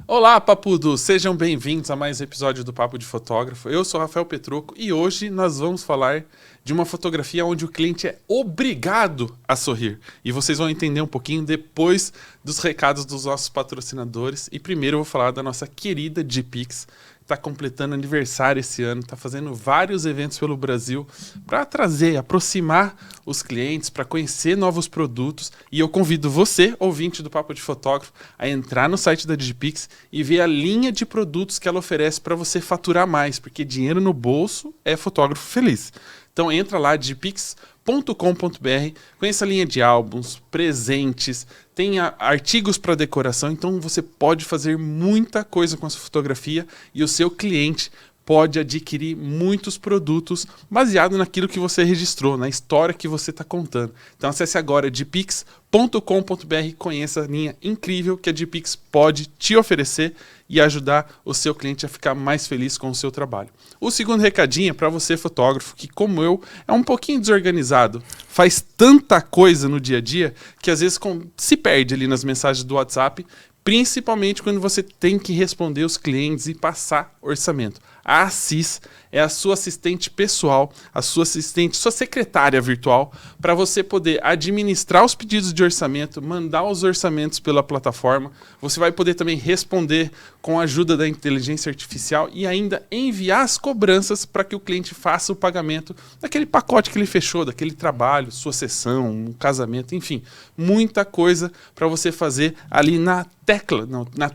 Olá, Papudo! Sejam bem-vindos a mais um episódio do Papo de Fotógrafo. Eu sou Rafael Petroco e hoje nós vamos falar de uma fotografia onde o cliente é obrigado a sorrir. E vocês vão entender um pouquinho depois dos recados dos nossos patrocinadores. E primeiro eu vou falar da nossa querida Gpix, que está completando aniversário esse ano, está fazendo vários eventos pelo Brasil para trazer, aproximar os clientes, para conhecer novos produtos. E eu convido você, ouvinte do Papo de Fotógrafo, a entrar no site da Digipix e ver a linha de produtos que ela oferece para você faturar mais, porque dinheiro no bolso é fotógrafo feliz. Então entra lá, digipix.com.br, conheça a linha de álbuns, presentes, tem artigos para decoração, então você pode fazer muita coisa com a sua fotografia e o seu cliente pode adquirir muitos produtos baseado naquilo que você registrou, na história que você está contando. Então acesse agora digipix.com.br e conheça a linha incrível que a Digipix pode te oferecer e ajudar o seu cliente a ficar mais feliz com o seu trabalho. O segundo recadinho é para você, fotógrafo, que como eu, é um pouquinho desorganizado, faz tanta coisa no dia a dia que às vezes se perde ali nas mensagens do WhatsApp, principalmente quando você tem que responder os clientes e passar orçamento. A Assis é a sua assistente pessoal, a sua assistente, sua secretária virtual, para você poder administrar os pedidos de orçamento, mandar os orçamentos pela plataforma. Você vai poder também responder com a ajuda da inteligência artificial e ainda enviar as cobranças para que o cliente faça o pagamento daquele pacote que ele fechou, daquele trabalho, sua sessão, um casamento, enfim. Muita coisa para você fazer ali na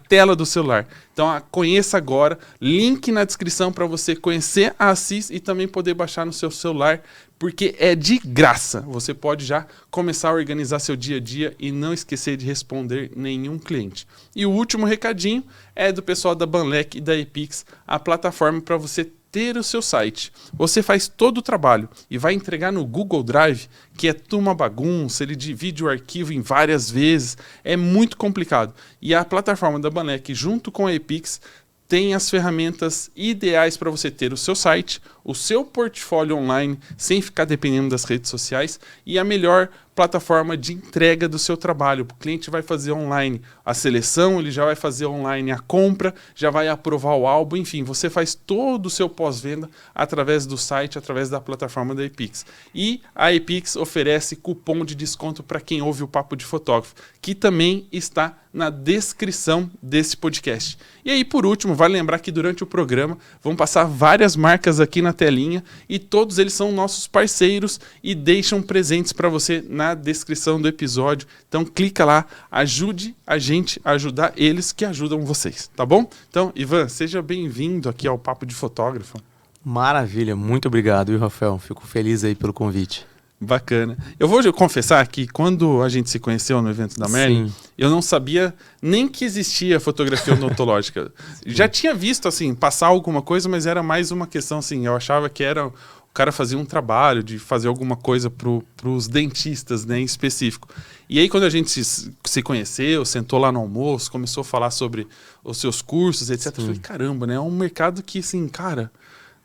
tela do celular. Então conheça agora, link na descrição para você conhecer a Assis e também poder baixar no seu celular, porque é de graça. Você pode já começar a organizar seu dia a dia e não esquecer de responder nenhum cliente. E o último recadinho é do pessoal da Banlec e da Epix, a plataforma para você ter o seu site. Você faz todo o trabalho e vai entregar no Google Drive, que é uma bagunça, ele divide o arquivo em várias vezes, é muito complicado. E a plataforma da Banlec, junto com a Epix, tem as ferramentas ideais para você ter o seu site, o seu portfólio online, sem ficar dependendo das redes sociais, e a melhor plataforma de entrega do seu trabalho. O cliente vai fazer online a seleção, ele já vai fazer online a compra, já vai aprovar o álbum, enfim, você faz todo o seu pós-venda através do site, através da plataforma da Epix. E a Epix oferece cupom de desconto para quem ouve o Papo de Fotógrafo, que também está na descrição desse podcast. E aí, por último, vale lembrar que durante o programa vão passar várias marcas aqui na telinha e todos eles são nossos parceiros e deixam presentes para você na descrição do episódio. Então clica lá, ajude a gente a ajudar eles que ajudam vocês, tá bom? Então, Ivan, seja bem-vindo aqui ao Papo de Fotógrafo. Maravilha, muito obrigado, viu, Rafael? Fico feliz aí pelo convite. Bacana. Eu vou confessar que quando a gente se conheceu no evento da Merlin, eu não sabia nem que existia fotografia odontológica. Já tinha visto, assim, passar alguma coisa, mas era mais uma questão, assim, eu achava que era... O cara fazia um trabalho de fazer alguma coisa para os dentistas, né, em específico. E aí, quando a gente se conheceu, sentou lá no almoço, começou a falar sobre os seus cursos, etc., eu falei, caramba, né, é um mercado que, assim, cara...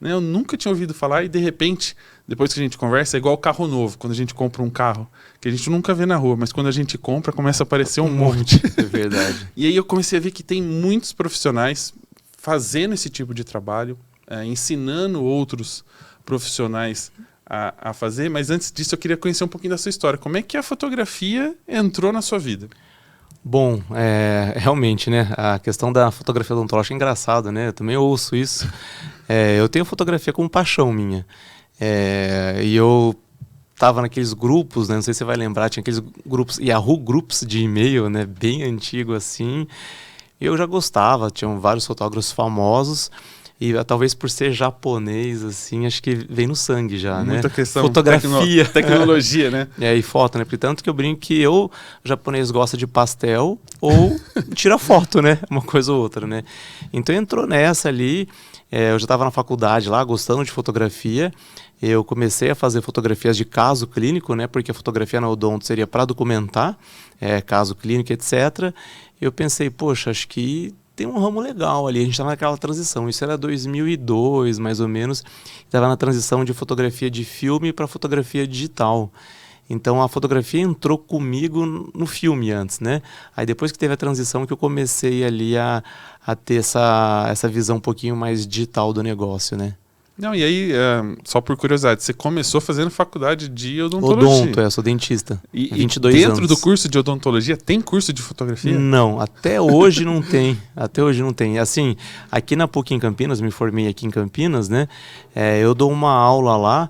Eu nunca tinha ouvido falar e, de repente, depois que a gente conversa, é igual carro novo. Quando a gente compra um carro, que a gente nunca vê na rua, mas quando a gente compra, começa a aparecer um monte. É verdade. E aí eu comecei a ver que tem muitos profissionais fazendo esse tipo de trabalho, ensinando outros profissionais a fazer. Mas antes disso, eu queria conhecer um pouquinho da sua história. Como é que a fotografia entrou na sua vida? Bom, realmente, né, a questão da fotografia odontológica é engraçada, né, eu também ouço isso. Eu tenho fotografia como paixão minha, e eu estava naqueles grupos, né, não sei se você vai lembrar, tinha aqueles grupos, Yahoo Groups de e-mail, né, bem antigo assim, eu já gostava, tinham vários fotógrafos famosos, e talvez por ser japonês, assim, acho que vem no sangue já, né? Muita questão, fotografia, tecnologia, né? E foto, né? Portanto que eu brinco que o japonês gosta de pastel ou tira foto, né? Uma coisa ou outra, né? Então entrou nessa ali, eu já estava na faculdade lá, gostando de fotografia, eu comecei a fazer fotografias de caso clínico, né? Porque a fotografia na odonto seria para documentar, caso clínico, etc. Eu pensei, poxa, acho que tem um ramo legal ali, a gente estava naquela transição, isso era 2002 mais ou menos, estava na transição de fotografia de filme para fotografia digital, Então a fotografia entrou comigo no filme antes, né? Aí depois que teve a transição que eu comecei ali a ter essa visão um pouquinho mais digital do negócio, né? Não, e aí, só por curiosidade, você começou fazendo faculdade de odontologia. Odonto, eu sou dentista. E 22 dentro anos. do curso de odontologia tem curso de fotografia? Não, até hoje não tem. Até hoje não tem. Assim, aqui na PUC em Campinas, me formei aqui em Campinas, né? Eu dou uma aula lá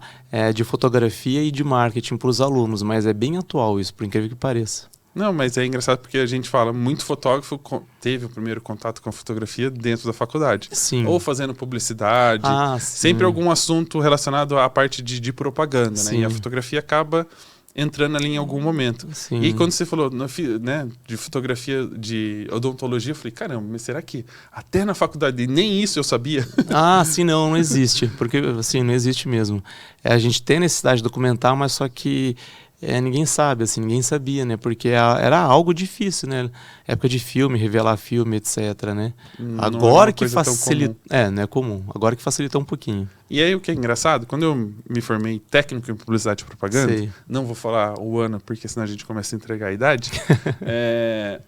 de fotografia e de marketing para os alunos, mas é bem atual isso, por incrível que pareça. Não, mas é engraçado porque a gente fala, muito fotógrafo teve o primeiro contato com a fotografia dentro da faculdade. Sim. Ou fazendo publicidade, sempre sim. algum assunto relacionado à parte de propaganda, né? Sim. E a fotografia acaba entrando ali em algum momento. Sim. E aí quando você falou né, de fotografia, de odontologia, eu falei, caramba, mas será que até na faculdade nem isso eu sabia? Sim, não existe, porque assim, não existe mesmo. A gente tem necessidade de documentar, mas só que ninguém sabe, assim, ninguém sabia, né? Porque era algo difícil, né? Época de filme, revelar filme, etc, né? Agora que facilita... não é comum. Agora que facilita um pouquinho. E aí o que é engraçado, quando eu me formei técnico em publicidade e propaganda, Sei. não vou falar o ano, porque senão a gente começa a entregar a idade,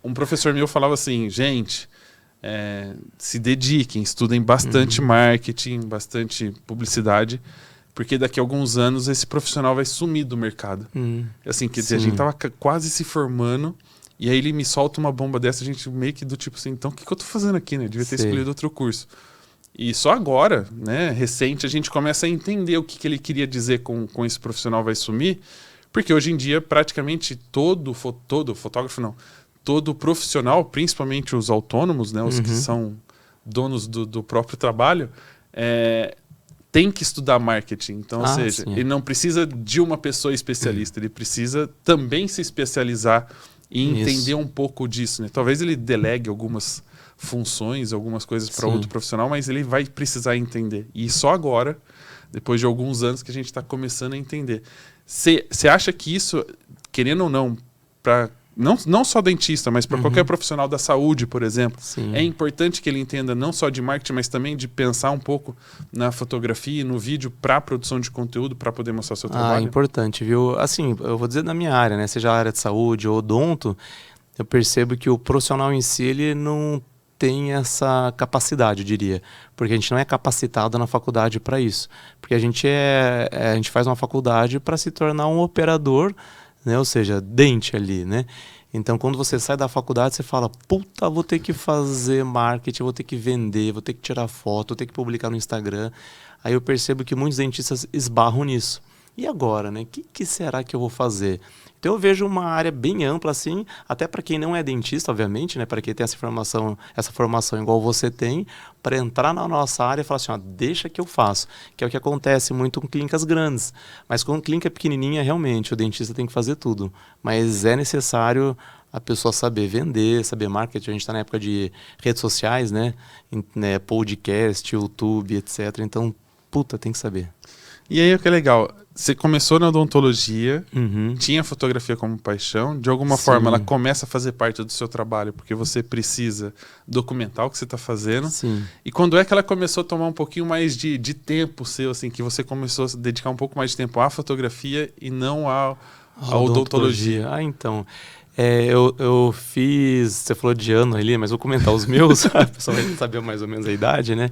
um professor meu falava assim, gente, se dediquem, estudem bastante marketing, bastante publicidade, porque daqui a alguns anos esse profissional vai sumir do mercado. Assim, quer dizer, a gente tava quase se formando, e aí ele me solta uma bomba dessa, a gente meio que do tipo assim, então o que eu tô fazendo aqui, né? Devia ter escolhido outro curso. E só agora, né, recente, a gente começa a entender o que ele queria dizer com esse profissional vai sumir, porque hoje em dia praticamente todo fotógrafo não, todo profissional, principalmente os autônomos, né, os que são donos do próprio trabalho, tem que estudar marketing. Então, ou seja, ele não precisa de uma pessoa especialista, ele precisa também se especializar e entender um pouco disso, né? Talvez ele delegue algumas funções, algumas coisas para outro profissional, mas ele vai precisar entender. E só agora, depois de alguns anos, que a gente está começando a entender. Você acha que isso, querendo ou não, para não só dentista, mas para qualquer profissional da saúde, por exemplo, é importante que ele entenda não só de marketing, mas também de pensar um pouco na fotografia e no vídeo para produção de conteúdo, para poder mostrar o seu trabalho? Importante, viu? Assim, eu vou dizer da minha área, né? Seja a área de saúde ou odonto, eu percebo que o profissional em si, ele não tem essa capacidade, eu diria, porque a gente não é capacitado na faculdade para isso, porque a gente faz uma faculdade para se tornar um operador, né? Ou seja, dente ali, né? Então, quando você sai da faculdade, você fala, puta, vou ter que fazer marketing, vou ter que vender, vou ter que tirar foto, vou ter que publicar no Instagram. Aí eu percebo que muitos dentistas esbarram nisso. E agora, né? O que será que eu vou fazer? Então eu vejo uma área bem ampla, assim, até para quem não é dentista, obviamente, né? Para quem tem essa formação igual você tem, para entrar na nossa área e falar assim, deixa que eu faço. Que é o que acontece muito com clínicas grandes. Mas com clínica pequenininha, realmente, o dentista tem que fazer tudo. Mas é necessário a pessoa saber vender, saber marketing. A gente está na época de redes sociais, né? Podcast, YouTube, etc. Então, tem que saber. E aí o que é legal, você começou na odontologia, tinha fotografia como paixão, de alguma forma ela começa a fazer parte do seu trabalho, porque você precisa documentar o que você está fazendo. E quando é que ela começou a tomar um pouquinho mais de tempo seu, assim, que você começou a se dedicar um pouco mais de tempo à fotografia e não à odontologia? Então... eu fiz, você falou de ano ali, mas vou comentar os meus, a pessoa vai saber mais ou menos a idade, né?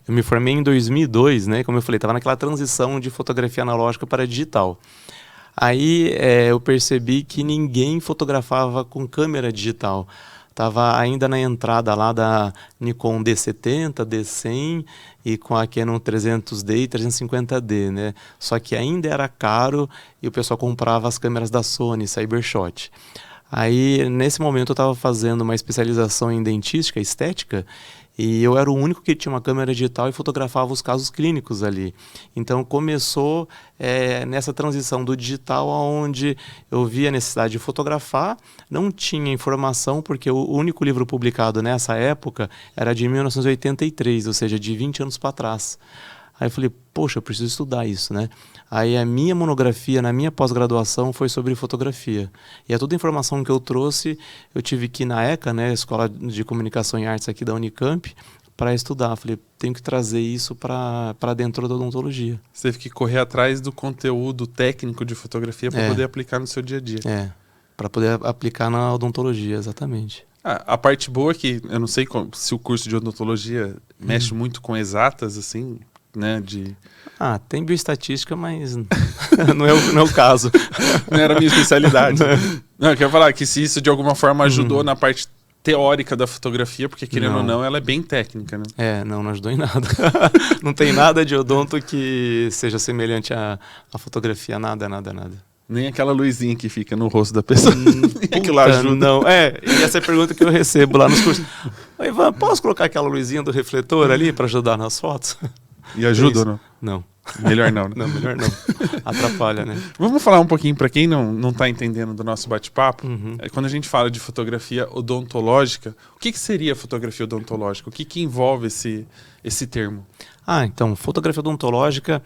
Eu me formei em 2002, né? Como eu falei, estava naquela transição de fotografia analógica para digital. Aí eu percebi que ninguém fotografava com câmera digital. Estava ainda na entrada lá da Nikon D70, D100 e com a Canon 300D e 350D, né? Só que ainda era caro e o pessoal comprava as câmeras da Sony, Cybershot. Aí, nesse momento, eu estava fazendo uma especialização em dentística, estética, e eu era o único que tinha uma câmera digital e fotografava os casos clínicos ali. Então, começou nessa transição do digital, onde eu vi a necessidade de fotografar, não tinha informação, porque o único livro publicado nessa época era de 1983, ou seja, de 20 anos para trás. Aí eu falei, poxa, eu preciso estudar isso, né? Aí a minha monografia, na minha pós-graduação, foi sobre fotografia. E toda a informação que eu trouxe, eu tive que ir na ECA, né, Escola de Comunicação e Artes aqui da Unicamp, para estudar. Falei, tenho que trazer isso para dentro da odontologia. Você teve que correr atrás do conteúdo técnico de fotografia para poder aplicar no seu dia a dia. Para poder aplicar na odontologia, exatamente. A parte boa é que, eu não sei se o curso de odontologia mexe muito com exatas, assim, né, tem bioestatística, mas não é o caso. Não era a minha especialidade. Não, eu quero falar que se isso de alguma forma ajudou na parte teórica da fotografia, porque querendo ou não, ela é bem técnica, né? Não ajudou em nada. Não tem nada de odonto que seja semelhante à fotografia, nada. Nem aquela luzinha que fica no rosto da pessoa. Aquilo ajuda. Não, e essa é a pergunta que eu recebo lá nos cursos. Ivan, posso colocar aquela luzinha do refletor ali para ajudar nas fotos? E ajuda ou não? Não. Melhor não, né? Não, melhor não. Atrapalha, né? Vamos falar um pouquinho, para quem não tá entendendo do nosso bate-papo, quando a gente fala de fotografia odontológica, o que seria fotografia odontológica? O que envolve esse termo? Então, fotografia odontológica,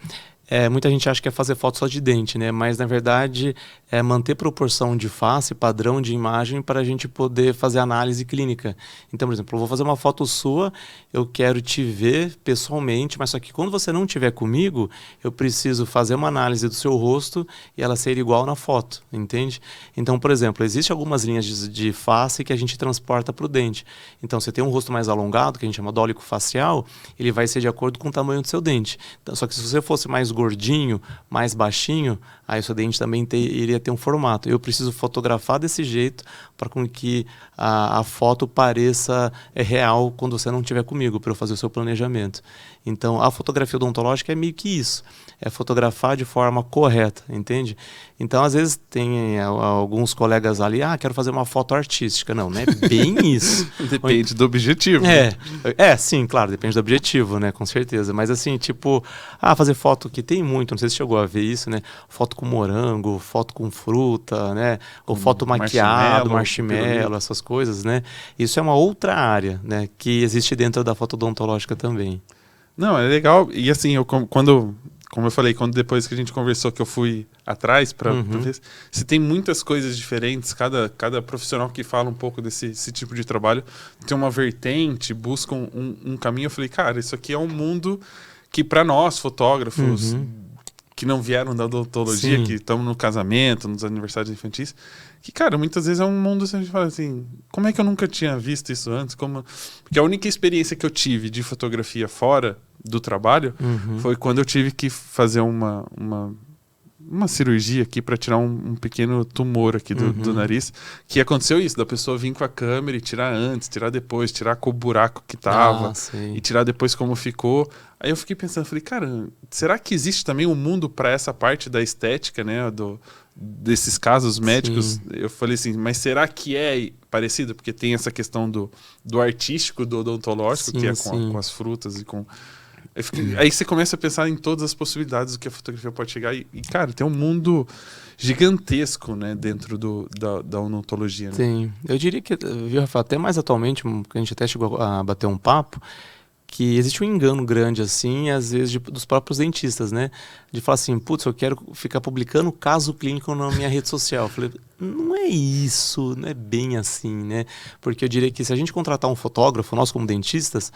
muita gente acha que é fazer foto só de dente, né? Mas, na verdade, é manter proporção de face, padrão de imagem para a gente poder fazer análise clínica. Então, por exemplo, eu vou fazer uma foto sua, eu quero te ver pessoalmente, mas só que quando você não estiver comigo, eu preciso fazer uma análise do seu rosto e ela ser igual na foto, entende? Então, por exemplo, existem algumas linhas de face que a gente transporta para o dente. Então, você tem um rosto mais alongado, que a gente chama dólico facial, ele vai ser de acordo com o tamanho do seu dente. Então, só que se você fosse mais gordinho, mais baixinho, aí o seu dente também iria ter um formato. Eu preciso fotografar desse jeito para que a foto pareça real quando você não estiver comigo, para eu fazer o seu planejamento. Então, a fotografia odontológica é meio que isso. É fotografar de forma correta, entende? Então, às vezes, tem alguns colegas ali, quero fazer uma foto artística. Não é bem isso. Depende do objetivo. Sim, claro, depende do objetivo, né? Com certeza. Mas assim, tipo, fazer foto que tem muito, não sei se chegou a ver isso, né? Foto com morango, foto com fruta, né? Ou foto maquiado, marshmallow, essas coisas, né? Isso é uma outra área, né? Que existe dentro da foto odontológica também. Não, é legal. E assim, como eu falei, depois que a gente conversou, que eu fui atrás para ver se tem muitas coisas diferentes, cada profissional que fala um pouco desse tipo de trabalho tem uma vertente, busca um caminho. Eu falei, cara, isso aqui é um mundo que para nós, fotógrafos, que não vieram da odontologia, que estamos no casamento, nos aniversários infantis, que, cara, muitas vezes é um mundo que a gente fala assim, como é que eu nunca tinha visto isso antes? Porque a única experiência que eu tive de fotografia fora do trabalho foi quando eu tive que fazer uma cirurgia aqui para tirar um pequeno tumor aqui do nariz, que aconteceu isso, da pessoa vir com a câmera e tirar antes, tirar depois, tirar com o buraco que tava e tirar depois como ficou. Aí eu fiquei pensando, falei, cara, será que existe também um mundo para essa parte da estética, né, desses casos médicos? Sim. Eu falei assim, mas será que é parecido? Porque tem essa questão do artístico, do odontológico, que é com as frutas e com... Aí você começa a pensar em todas as possibilidades do que a fotografia pode chegar e cara, tem um mundo gigantesco, né, dentro da odontologia. Né? Sim, eu diria que, viu, Rafael, até mais atualmente, que a gente até chegou a bater um papo, que existe um engano grande, assim, às vezes, dos próprios dentistas, né? De falar assim, putz, eu quero ficar publicando caso clínico na minha rede social. Eu falei, não é isso, não é bem assim, né? Porque eu diria que se a gente contratar um fotógrafo, nós como dentistas,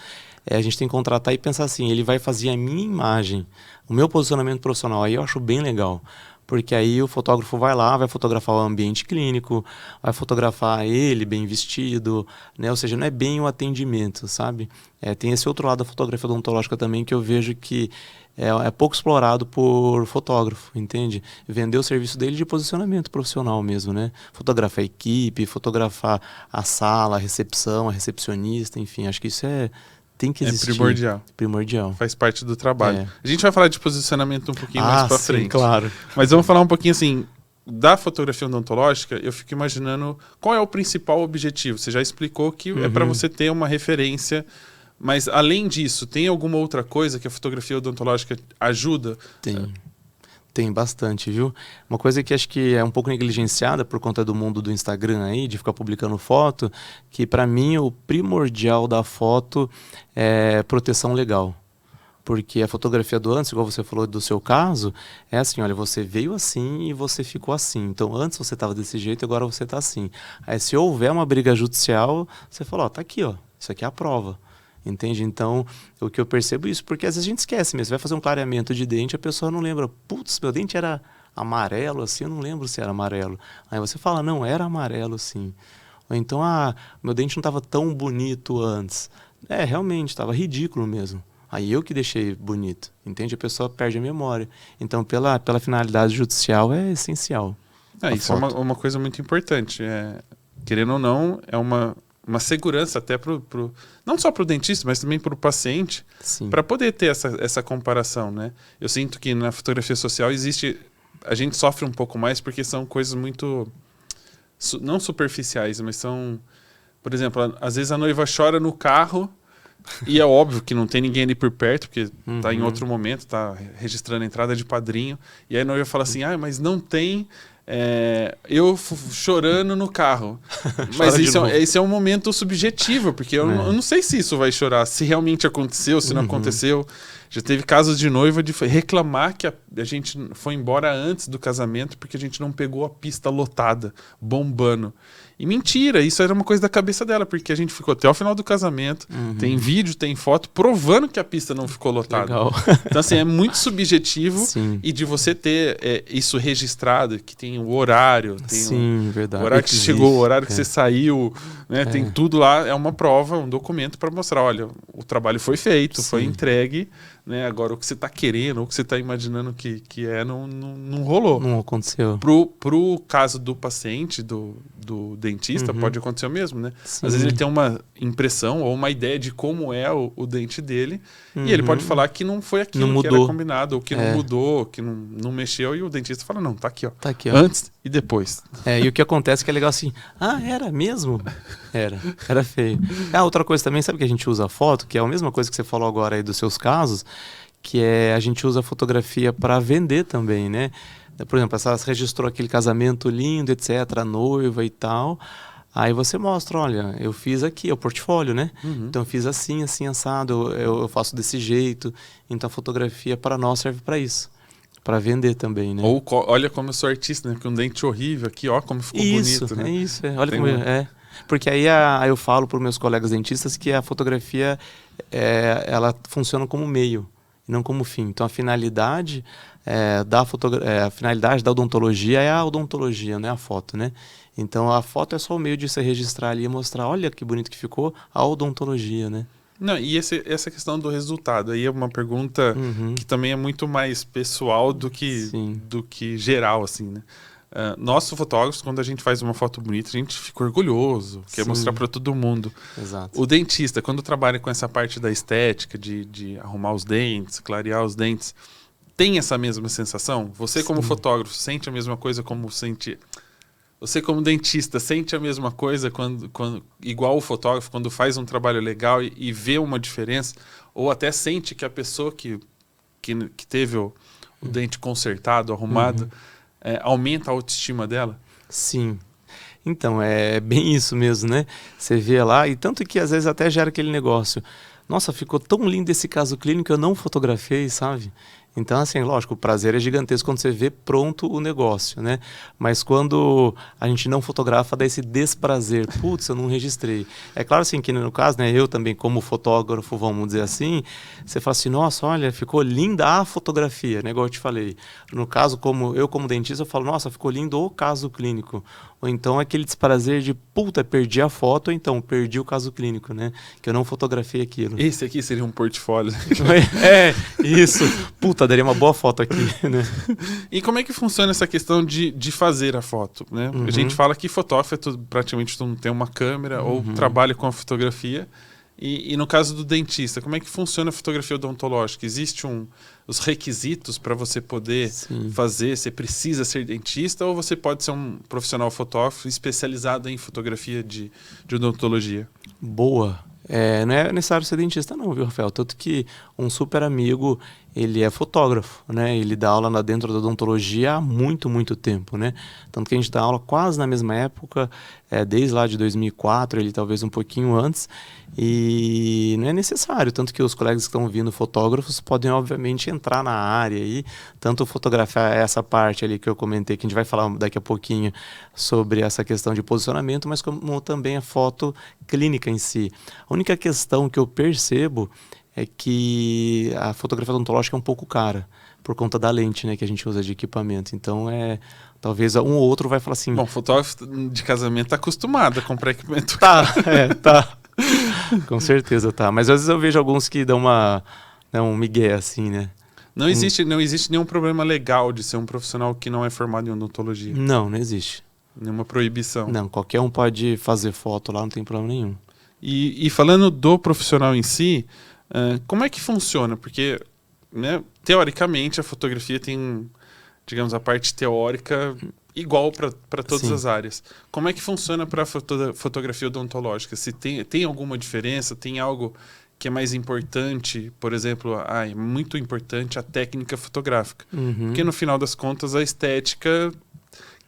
a gente tem que contratar e pensar assim, ele vai fazer a minha imagem, o meu posicionamento profissional, aí eu acho bem legal. Porque aí o fotógrafo vai lá, vai fotografar o ambiente clínico, vai fotografar ele bem vestido, né? Ou seja, não é bem o atendimento, sabe? Tem esse outro lado da fotografia odontológica também que eu vejo que é pouco explorado por fotógrafo, entende? Vender o serviço dele de posicionamento profissional mesmo, né? Fotografar a equipe, fotografar a sala, a recepção, a recepcionista, enfim, acho que isso tem que existir. É primordial. Faz parte do trabalho. A gente vai falar de posicionamento um pouquinho mais pra frente. Claro. Mas vamos falar um pouquinho assim, da fotografia odontológica, eu fico imaginando qual é o principal objetivo. Você já explicou que é para você ter uma referência, mas além disso, tem alguma outra coisa que a fotografia odontológica ajuda? Tem bastante, viu? Uma coisa que acho que é um pouco negligenciada por conta do mundo do Instagram aí, de ficar publicando foto, que para mim o primordial da foto é proteção legal. Porque a fotografia do antes, igual você falou do seu caso, é assim, olha, você veio assim e você ficou assim. Então antes você estava desse jeito e agora você está assim. Aí se houver uma briga judicial, você fala, tá aqui, ó, isso aqui é a prova. Entende? Então, o que eu percebo é isso, porque às vezes a gente esquece mesmo. Você vai fazer um clareamento de dente, a pessoa não lembra. Putz, meu dente era amarelo, assim, eu não lembro se era amarelo. Aí você fala, não, era amarelo, sim. Ou então, meu dente não estava tão bonito antes. Realmente, estava ridículo mesmo. Aí eu que deixei bonito, entende? A pessoa perde a memória. Então, pela finalidade judicial, é essencial. Isso é uma coisa muito importante. Querendo ou não, é uma segurança até não só para o dentista, mas também para o paciente, para poder ter essa comparação, né? Eu sinto que na fotografia social a gente sofre um pouco mais porque são coisas muito, não superficiais, mas são, por exemplo, às vezes a noiva chora no carro e é óbvio que não tem ninguém ali por perto, porque tá em outro momento, tá registrando a entrada de padrinho, e aí a noiva fala assim, mas não tem eu chorando no carro. Mas esse é um momento subjetivo, porque eu não sei se isso vai chorar, se realmente aconteceu, se não aconteceu. Já teve casos de noiva de reclamar que a gente foi embora antes do casamento porque a gente não pegou a pista lotada, bombando. E mentira, isso era uma coisa da cabeça dela, porque a gente ficou até o final do casamento, tem vídeo, tem foto, provando que a pista não ficou lotada. Legal. Então, assim, é muito subjetivo. Sim. E de você ter isso registrado, que tem o horário, tem verdade. O horário que você chegou, o horário que você saiu, né? Tem tudo lá, é uma prova, um documento para mostrar, olha, o trabalho foi feito, foi entregue, né? Agora o que você está querendo, ou o que você está imaginando que não rolou. Não aconteceu. Pro caso do paciente, do dentista, pode acontecer o mesmo, né? Sim. Às vezes ele tem uma impressão ou uma ideia de como é o dente dele, e ele pode falar que não foi aquilo que era combinado, ou que não mudou, que não mexeu, e o dentista fala, não, tá aqui, ó. Tá aqui, ó. Antes e depois. E o que acontece é que é legal assim, era mesmo? Era feio. Outra coisa também, sabe que a gente usa a foto, que é a mesma coisa que você falou agora aí dos seus casos, que a gente usa a fotografia para vender também, né? Por exemplo, você registrou aquele casamento lindo, etc., a noiva e tal. Aí você mostra, olha, eu fiz aqui, é o portfólio, né? Então eu fiz assim, assim, assado, eu faço desse jeito. Então a fotografia para nós serve para isso. Para vender também, né? Ou olha como eu sou artista, né? Porque um dente horrível aqui, ó, como ficou bonito, né? Isso. Olha como Porque aí eu falo para os meus colegas dentistas que a fotografia, ela funciona como meio, não como fim. Então a finalidade a finalidade da odontologia é a odontologia, não é a foto, né? Então a foto é só o meio de você registrar ali e mostrar, olha que bonito que ficou a odontologia, né? Não, e essa questão do resultado aí é uma pergunta que também é muito mais pessoal do que geral, assim, né? Nós, fotógrafos, quando a gente faz uma foto bonita, a gente fica orgulhoso, quer mostrar para todo mundo. Exato. O dentista, quando trabalha com essa parte da estética, de arrumar os dentes, clarear os dentes, tem essa mesma sensação? Você, como fotógrafo, sente a mesma coisa como sente... Você, como dentista, sente a mesma coisa igual o fotógrafo, quando faz um trabalho legal e vê uma diferença? Ou até sente que a pessoa que teve o dente consertado, arrumado, aumenta a autoestima dela? Sim. Então, é bem isso mesmo, né? Você vê lá, e tanto que às vezes até gera aquele negócio. Nossa, ficou tão lindo esse caso clínico, eu não fotografei, sabe? Então, assim, lógico, o prazer é gigantesco quando você vê pronto o negócio, né? Mas quando a gente não fotografa, dá esse desprazer. Putz, eu não registrei. É claro, assim, que no caso, né, eu também como fotógrafo, vamos dizer assim, você fala assim, nossa, olha, ficou linda a fotografia, né? Igual eu te falei. No caso, como dentista, eu falo, nossa, ficou lindo o caso clínico. Ou então aquele desprazer de, puta, perdi a foto, ou então perdi o caso clínico, né? Que eu não fotografei aquilo. Esse aqui seria um portfólio. Isso. Puta, daria uma boa foto aqui, né? E como é que funciona essa questão de fazer a foto, né? A gente fala que fotógrafo praticamente todo mundo tem uma câmera ou trabalha com a fotografia. E no caso do dentista, como é que funciona a fotografia odontológica? Existem os requisitos para você poder fazer? Você precisa ser dentista ou você pode ser um profissional fotógrafo especializado em fotografia de odontologia? Boa. Não é necessário ser dentista não, viu, Rafael? Tanto que um super amigo, ele é fotógrafo, né? Ele dá aula lá dentro da odontologia há muito, muito tempo, né? Tanto que a gente dá aula quase na mesma época, desde lá de 2004, ele talvez um pouquinho antes, e não é necessário, tanto que os colegas que estão vindo fotógrafos podem, obviamente, entrar na área aí, tanto fotografar essa parte ali que eu comentei, que a gente vai falar daqui a pouquinho sobre essa questão de posicionamento, mas como também a foto clínica em si. A única questão que eu percebo é que a fotografia odontológica é um pouco cara, por conta da lente, né, que a gente usa de equipamento. Então, talvez um ou outro vai falar assim... Bom, fotógrafo de casamento tá acostumado a comprar equipamento. Tá, tá. Com certeza tá. Mas às vezes eu vejo alguns que dão um migué assim, né? Não existe nenhum problema legal de ser um profissional que não é formado em odontologia. Não existe. Nenhuma proibição. Não, qualquer um pode fazer foto lá, não tem problema nenhum. E falando do profissional em si, como é que funciona? Porque, né, teoricamente, a fotografia tem, digamos, a parte teórica igual para todas Sim. as áreas. Como é que funciona para a fotografia odontológica? Se tem alguma diferença? Tem algo que é mais importante? Por exemplo, é muito importante a técnica fotográfica. Uhum. Porque, no final das contas, a estética,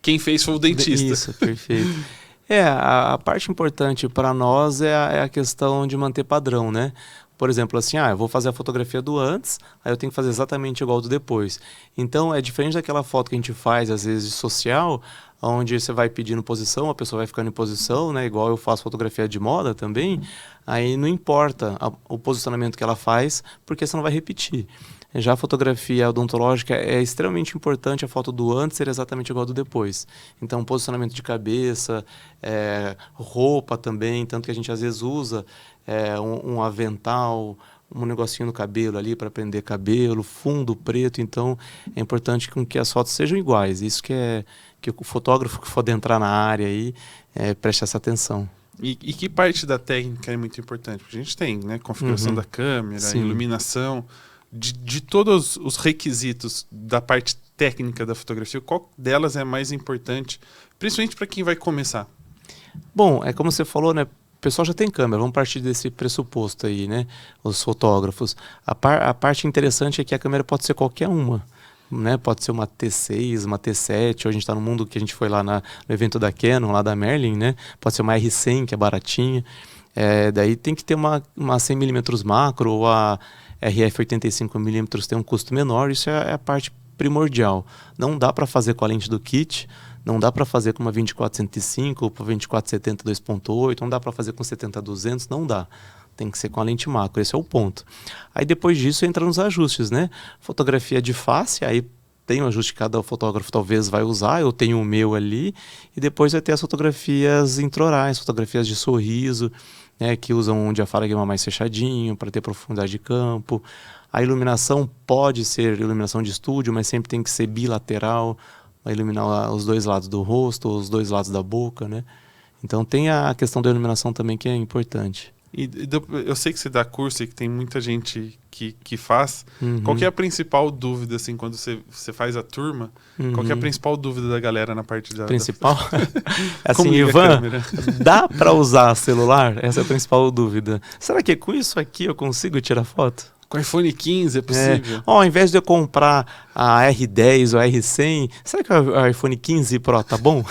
quem fez foi o dentista. Isso, perfeito. A parte importante para nós é a questão de manter padrão, né? Por exemplo, assim, eu vou fazer a fotografia do antes, aí eu tenho que fazer exatamente igual do depois. Então, é diferente daquela foto que a gente faz, às vezes, de social, onde você vai pedindo posição, a pessoa vai ficando em posição, né? Igual eu faço fotografia de moda também, aí não importa o posicionamento que ela faz, porque você não vai repetir. Já a fotografia odontológica é extremamente importante a foto do antes ser exatamente igual do depois. Então, posicionamento de cabeça, roupa também, tanto que a gente às vezes usa um avental, um negocinho no cabelo ali para prender cabelo, fundo preto. Então, é importante que as fotos sejam iguais. Isso que o fotógrafo que for entrar na área aí preste essa atenção. E que parte da técnica é muito importante? Porque a gente tem, né, configuração da câmera, Sim. Iluminação, de todos os requisitos da parte técnica da fotografia, qual delas é mais importante, principalmente para quem vai começar? Bom, é como você falou, né? O pessoal já tem câmera, vamos partir desse pressuposto aí, né? Os fotógrafos. A parte interessante é que a câmera pode ser qualquer uma, né? Pode ser uma T6, uma T7, hoje a gente está no mundo que a gente foi lá no evento da Canon, lá da Merlin, né? Pode ser uma R100, que é baratinha. Daí tem que ter uma 100mm macro, ou a RF 85mm tem um custo menor, isso é a parte primordial. Não dá para fazer com a lente do kit, não dá para fazer com uma 24-105 ou com 24-70 2.8, não dá para fazer com 70-200, não dá. Tem que ser com a lente macro, esse é o ponto. Aí depois disso entra nos ajustes, né? Fotografia de face, aí tem um ajuste que cada fotógrafo talvez vai usar, eu tenho o meu ali, e depois vai ter as fotografias intraorais, fotografias de sorriso, né, que usam um diafragma mais fechadinho para ter profundidade de campo. A iluminação pode ser iluminação de estúdio, mas sempre tem que ser bilateral, vai iluminar os dois lados do rosto, os dois lados da boca, né? Então tem a questão da iluminação também que é importante. Eu sei que você dá curso e que tem muita gente que faz. Uhum. Qual que é a principal dúvida, assim, quando você faz a turma? Qual que é a principal dúvida da galera na parte da... Principal? Assim, Como liga Ivan, a câmera? dá para usar celular? Essa é a principal dúvida. Será que com isso aqui eu consigo tirar foto? Com o iPhone 15 é possível? Ao invés de eu comprar a R10 ou a R100, será que o iPhone 15 Pro tá bom?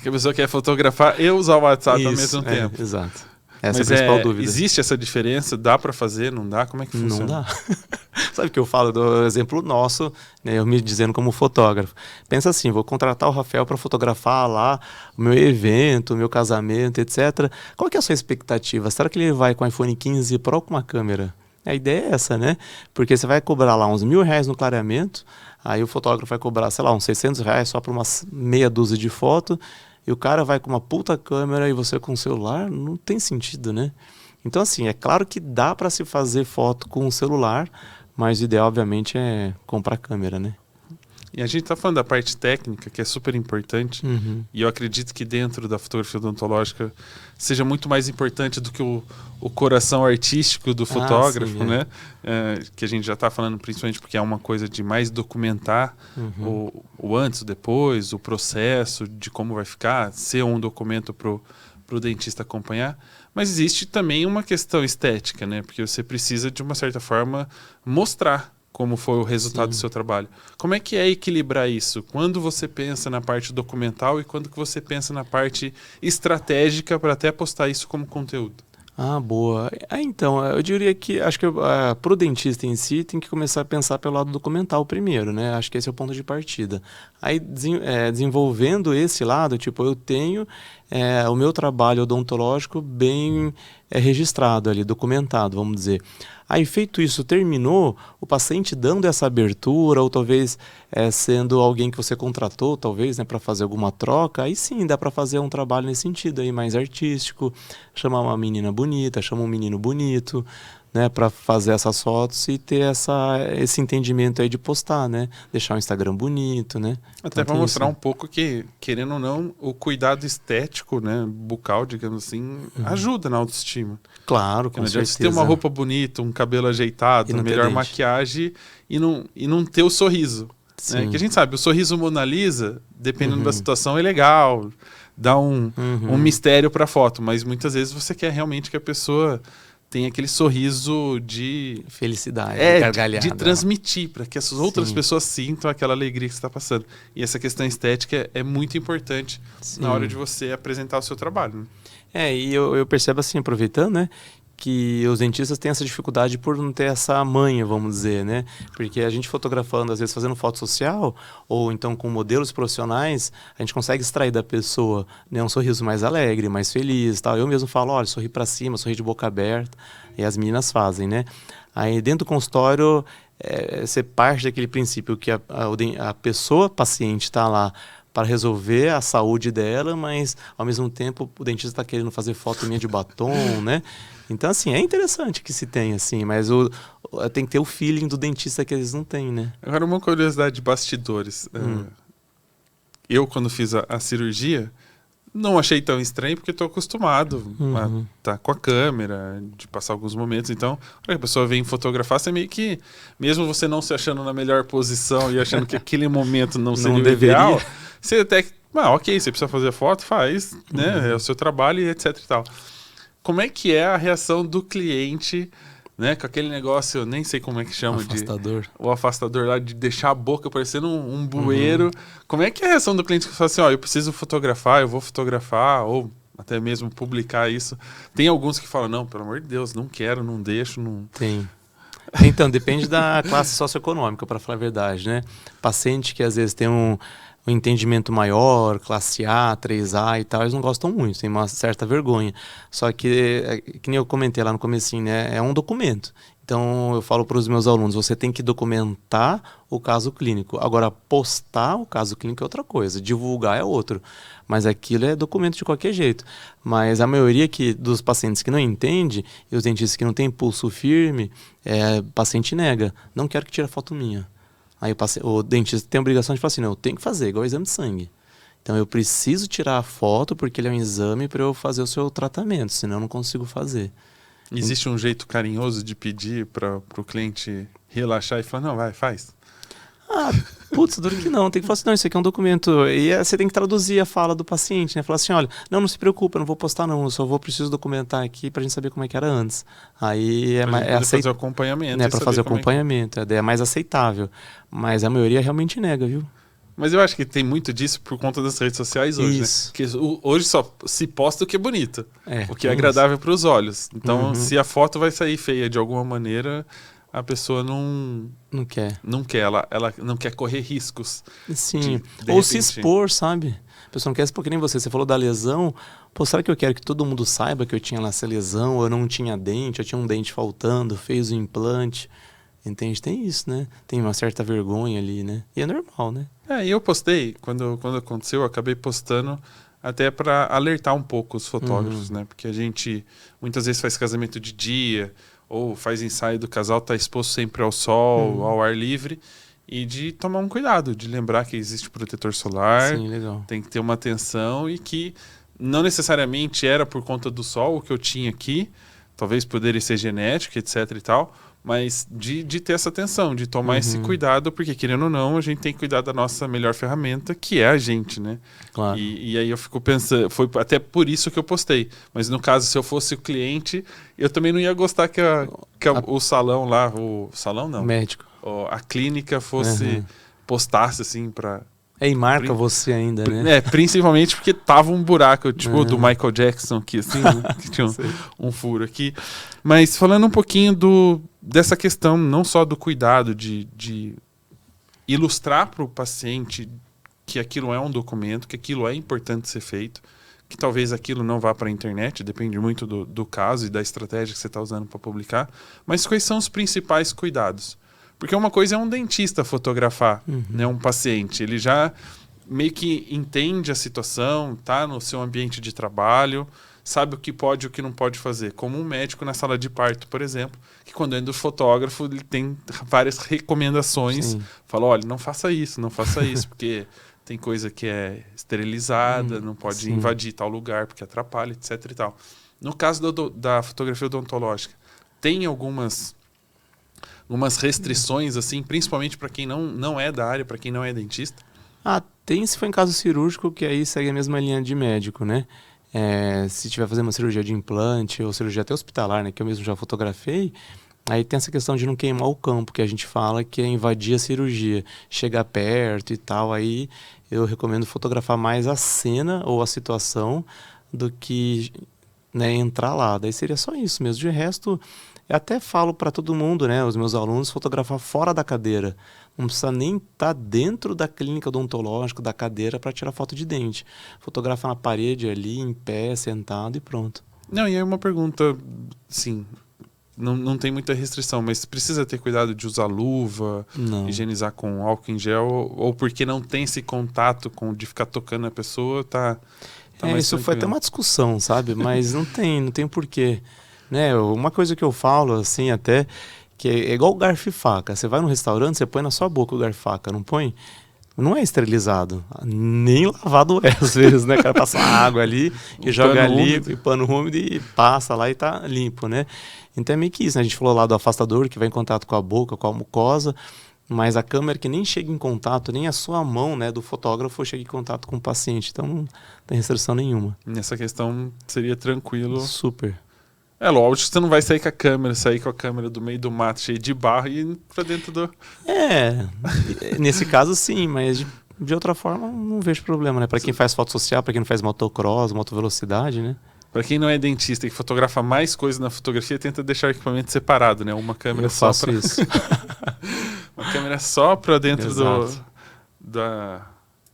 Que a pessoa quer fotografar e usar o WhatsApp ao mesmo tempo. Exato. Essa Mas é a principal dúvida. Existe essa diferença? Dá para fazer? Não dá? Como é que funciona? Não dá. Sabe o que eu falo do exemplo nosso, né, eu me dizendo como fotógrafo. Pensa assim, vou contratar o Rafael para fotografar lá o meu evento, o meu casamento, etc. Qual que é a sua expectativa? Será que ele vai com o iPhone 15 Pro com uma câmera? A ideia é essa, né? Porque você vai cobrar lá uns R$1.000 no clareamento, aí o fotógrafo vai cobrar, sei lá, uns R$600 só para umas meia dúzia de foto, e o cara vai com uma puta câmera e você com o celular, não tem sentido, né? Então, assim, é claro que dá para se fazer foto com o celular, mas o ideal, obviamente, é comprar câmera, né? E a gente está falando da parte técnica, que é super importante, e eu acredito que dentro da fotografia odontológica seja muito mais importante do que o coração artístico do fotógrafo, sim, né? Que a gente já está falando principalmente porque é uma coisa de mais documentar o antes, o depois, o processo, de como vai ficar, ser um documento para o dentista acompanhar. Mas existe também uma questão estética, né? Porque você precisa, de uma certa forma, mostrar como foi o resultado do Sim. seu trabalho. Como é que é equilibrar isso? Quando você pensa na parte documental e quando que você pensa na parte estratégica para até postar isso como conteúdo? Ah, boa. Então, eu diria que acho que pro dentista em si tem que começar a pensar pelo lado documental primeiro, né? Acho que esse é o ponto de partida. Aí, desenvolvendo esse lado, tipo, eu tenho o meu trabalho odontológico bem registrado ali, documentado, vamos dizer. Aí, feito isso, terminou, o paciente dando essa abertura, ou talvez sendo alguém que você contratou, talvez, né, para fazer alguma troca, aí sim dá para fazer um trabalho nesse sentido aí, mais artístico, chamar uma menina bonita, chamar um menino bonito, né, para fazer essas fotos e ter esse entendimento aí de postar, né, deixar o Instagram bonito, né. Até Então, para tem mostrar isso. um pouco que, querendo ou não, o cuidado estético, né, bucal, digamos assim, ajuda na autoestima. Claro, Porque com não adianta você ter uma certeza. roupa bonita, um cabelo E ajeitado, não ter melhor dente. maquiagem e não ter o sorriso. Né? Que a Sim. gente sabe, o sorriso Mona Lisa, dependendo da Uhum. situação, é legal, dá um Uhum. mistério para a foto, mas muitas vezes você quer realmente que a pessoa tenha aquele sorriso de Felicidade, de gargalhada. transmitir, para que essas outras Sim. pessoas sintam aquela alegria que você está passando. E essa questão estética é muito importante na hora Sim. de você apresentar o seu trabalho. Né? E eu percebo assim, aproveitando, né, que os dentistas têm essa dificuldade por não ter essa manha, vamos dizer, né? Porque a gente fotografando, às vezes fazendo foto social, ou então com modelos profissionais, a gente consegue extrair da pessoa, né, um sorriso mais alegre, mais feliz, tal. Eu mesmo falo, olha, sorri para cima, sorri de boca aberta, e as meninas fazem, né? Aí dentro do consultório, você parte daquele princípio que a pessoa, paciente, está lá para resolver a saúde dela, mas ao mesmo tempo o dentista está querendo fazer foto minha de batom, né? Então, assim, é interessante que se tenha, assim, mas tem que ter o feeling do dentista que eles não têm, né? Agora, uma curiosidade de bastidores. Eu, quando fiz a cirurgia, não achei tão estranho porque estou acostumado a Uhum. estar com a câmera, de passar alguns momentos. Então, a pessoa vem fotografar, você meio que, mesmo você não se achando na melhor posição e achando que aquele momento não seria o deveria. ideal, você até, ok, você precisa fazer foto, faz, né? É o seu trabalho e etc e tal. Como é que é a reação do cliente, né? Com aquele negócio, eu nem sei como é que chama Afastador. o afastador lá, de deixar a boca parecendo um bueiro. Como é que é a reação do cliente que fala assim, ó, eu preciso fotografar, eu vou fotografar, ou até mesmo publicar isso. Tem alguns que falam, não, pelo amor de Deus, não quero, não deixo, não... Tem. Então, depende da classe socioeconômica, para falar a verdade, né? Paciente que às vezes tem um entendimento maior, classe A, 3A e tal, eles não gostam muito, tem uma certa vergonha. Só que nem eu comentei lá no comecinho, né? É um documento. Então, eu falo para os meus alunos, você tem que documentar o caso clínico. Agora, postar o caso clínico é outra coisa, divulgar é outro. Mas aquilo é documento de qualquer jeito. Mas a maioria dos pacientes que não entende, e os dentistas que não têm pulso firme, paciente nega. Não quero que tire a foto minha. Aí o dentista tem a obrigação de falar assim, não, eu tenho que fazer, igual o exame de sangue. Então eu preciso tirar a foto porque ele é um exame para eu fazer o seu tratamento, senão eu não consigo fazer. Existe um jeito carinhoso de pedir para o cliente relaxar e falar, não, vai, faz. Ah, putz, duro que não. Tem que falar assim, não, isso aqui é um documento. E você tem que traduzir a fala do paciente, né? Falar assim, olha, não se preocupa, eu não vou postar não, eu só preciso documentar aqui pra gente saber como é que era antes. Aí Fazer o acompanhamento. né, para fazer o como é que... acompanhamento, é mais aceitável. Mas a maioria realmente nega, viu? Mas eu acho que tem muito disso por conta das redes sociais hoje, Isso. né? Que hoje só se posta o que é bonito, o que é tem agradável para os olhos. Então, Uhum. se a foto vai sair feia de alguma maneira, a pessoa Não quer. não quer, ela não quer correr riscos. Sim. De Ou se repente- expor, sabe? A pessoa não quer expor que nem você. Você falou da lesão. Pô, será que eu quero que todo mundo saiba que eu tinha lá essa lesão, ou eu não tinha dente, eu tinha um dente faltando, fez o implante? Entende? Tem isso, né? Tem uma certa vergonha ali, né? E é normal, né? E eu postei, quando aconteceu, eu acabei postando até para alertar um pouco os fotógrafos, né? Porque a gente muitas vezes faz casamento de dia, ou faz ensaio do casal, tá exposto sempre ao sol, ao ar livre, e de tomar um cuidado, de lembrar que existe protetor solar, Sim, legal. tem que ter uma atenção e que não necessariamente era por conta do sol o que eu tinha aqui, talvez poderia ser genética, etc e tal, mas de ter essa atenção, de tomar esse cuidado, porque querendo ou não, a gente tem que cuidar da nossa melhor ferramenta, que é a gente, né? Claro. E aí eu fico pensando, foi até por isso que eu postei, mas no caso, se eu fosse o cliente, eu também não ia gostar que o salão lá, o salão não, Médico. a clínica fosse postasse assim para e marca você ainda, né? Principalmente porque tava um buraco, tipo do Michael Jackson aqui, assim, né? Que tinha um furo aqui. Mas falando um pouquinho dessa questão, não só do cuidado de ilustrar para o paciente que aquilo é um documento, que aquilo é importante ser feito, que talvez aquilo não vá para a internet, depende muito do caso e da estratégia que você está usando para publicar, mas quais são os principais cuidados? Porque uma coisa é um dentista fotografar, né, um paciente, ele já meio que entende a situação, tá no seu ambiente de trabalho, sabe o que pode e o que não pode fazer, como um médico na sala de parto, por exemplo, que quando entra o fotógrafo, ele tem várias recomendações, fala, olha, não faça isso, porque tem coisa que é esterilizada, não pode invadir tal lugar porque atrapalha, etc e tal. No caso da fotografia odontológica, tem algumas restrições, assim, principalmente para quem não é da área, para quem não é dentista? Tem se for em caso cirúrgico, que aí segue a mesma linha de médico, né? Se tiver fazendo uma cirurgia de implante ou cirurgia até hospitalar, né, que eu mesmo já fotografei, aí tem essa questão de não queimar o campo, que a gente fala que é invadir a cirurgia, chegar perto e tal, aí eu recomendo fotografar mais a cena ou a situação do que, né, entrar lá. Daí seria só isso mesmo. De resto, eu até falo para todo mundo, né, os meus alunos, fotografar fora da cadeira. Não precisa nem estar dentro da clínica odontológica, da cadeira, para tirar foto de dente. Fotografa na parede ali, em pé, sentado e pronto. Não, e aí uma pergunta, sim, não tem muita restrição, mas precisa ter cuidado de usar luva, higienizar com álcool em gel, ou porque não tem esse contato de ficar tocando a pessoa, tá mais isso tranquilo. foi até uma discussão, sabe? Mas não tem porquê. Né? Uma coisa que eu falo, assim, até, que é igual garfo e faca. Você vai no restaurante, você põe na sua boca o garfo e faca, não põe? Não é esterilizado, nem lavado é, às vezes, né? O cara passa água ali e joga ali, e pano úmido e passa lá e tá limpo, né? Então é meio que isso, né? A gente falou lá do afastador que vai em contato com a boca, com a mucosa, mas a câmera que nem chega em contato, nem a sua mão, né, do fotógrafo chega em contato com o paciente, então não tem restrição nenhuma. Nessa questão seria tranquilo. Super. É lógico que você não vai sair com a câmera do meio do mato cheio de barro e ir pra dentro do... Nesse caso sim, mas de outra forma não vejo problema, né? Para quem faz foto social, para quem não faz motocross, motovelocidade, né? Para quem não é dentista e que fotografa mais coisas na fotografia, tenta deixar o equipamento separado, né? Uma câmera só para isso. Uma câmera só para dentro Exato.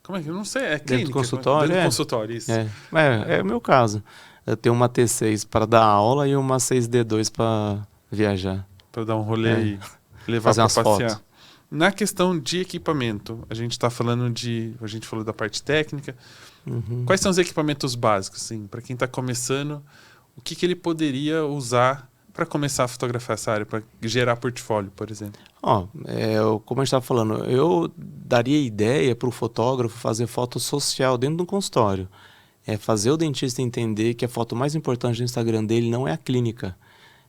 Como é que eu não sei, é clínica, dentro do consultório, dentro do consultório, isso. É o meu caso. Eu tenho uma T6 para dar aula e uma 6D2 para viajar. Para dar um rolê e levar para passear. Fotos. Na questão de equipamento, a gente falou da parte técnica. Quais são os equipamentos básicos, assim, para quem está começando, o que ele poderia usar para começar a fotografar essa área, para gerar portfólio, por exemplo? Como a gente estava falando, eu daria ideia para o fotógrafo fazer foto social dentro do consultório. Fazer o dentista entender que a foto mais importante do Instagram dele não é a clínica,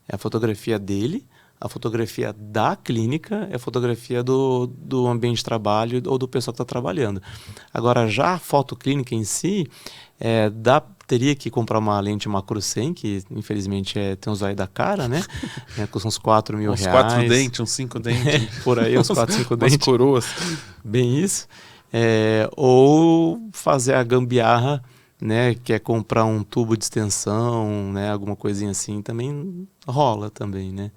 é a fotografia dele, a fotografia da clínica, é a fotografia do ambiente de trabalho ou do pessoal que está trabalhando. Agora, já a foto clínica em si, teria que comprar uma lente macro 100, que infelizmente tem um zóio da cara, né? Custa uns 4 mil reais. Uns 4 dentes, uns 5 dentes. Por aí, uns 4, 5 dentes. Umas coroas. Bem isso. Ou fazer a gambiarra, né, que é comprar um tubo de extensão, né, alguma coisinha assim, também rola também, né?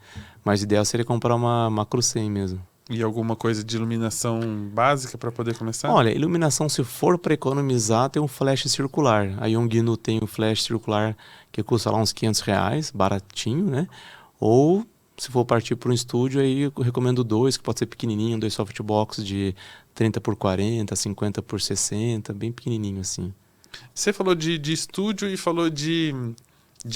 Mas o ideal seria comprar uma macro 100 mesmo. E alguma coisa de iluminação básica para poder começar? Olha, iluminação, se for para economizar, tem um flash circular. A Yongnuo tem um flash circular que custa lá uns 500 reais, baratinho, né? Ou, se for partir para um estúdio, aí eu recomendo 2, que pode ser pequenininho, 2 softbox de 30x40, 50x60, bem pequenininho assim. Você falou de estúdio e falou de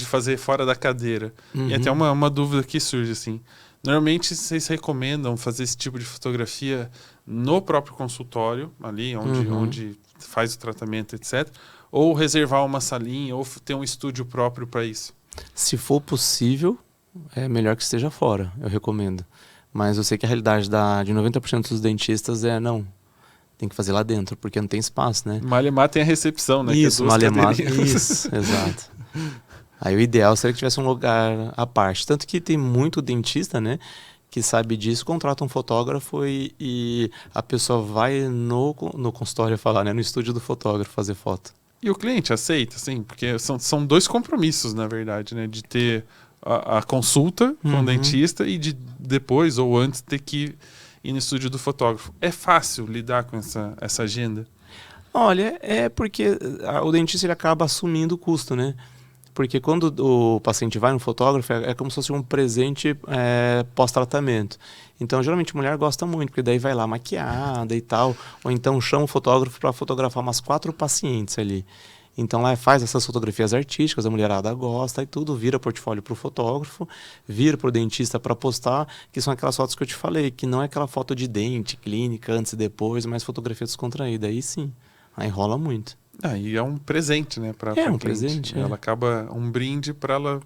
fazer fora da cadeira. E até uma dúvida que surge, assim. Normalmente, vocês recomendam fazer esse tipo de fotografia no próprio consultório, ali onde faz o tratamento, etc. Ou reservar uma salinha, ou ter um estúdio próprio para isso? Se for possível, é melhor que esteja fora, eu recomendo. Mas eu sei que a realidade de 90% dos dentistas não. Tem que fazer lá dentro, porque não tem espaço, né? Malemar tem a recepção, né? Isso, Malemar, isso, exato. Aí o ideal seria que tivesse um lugar à parte. Tanto que tem muito dentista, né? que sabe disso, contrata um fotógrafo e a pessoa vai no consultório falar, né? No estúdio do fotógrafo fazer foto. E o cliente aceita, assim, porque são dois compromissos, na verdade, né? De ter a consulta com o dentista e de depois ou antes ter que ir no estúdio do fotógrafo. É fácil lidar com essa agenda? Olha, é porque o dentista ele acaba assumindo o custo, né? Porque quando o paciente vai no fotógrafo, é como se fosse um presente pós-tratamento. Então, geralmente, a mulher gosta muito, porque daí vai lá maquiada e tal, ou então chama o fotógrafo para fotografar umas 4 pacientes ali. Então, lá faz essas fotografias artísticas, a mulherada gosta e tudo, vira portfólio para o fotógrafo, vira para o dentista para postar, que são aquelas fotos que eu te falei, que não é aquela foto de dente, clínica, antes e depois, mas fotografia descontraída. Aí sim, aí rola muito. E é um presente, né? Pra um cliente. presente. Ela acaba um brinde para ela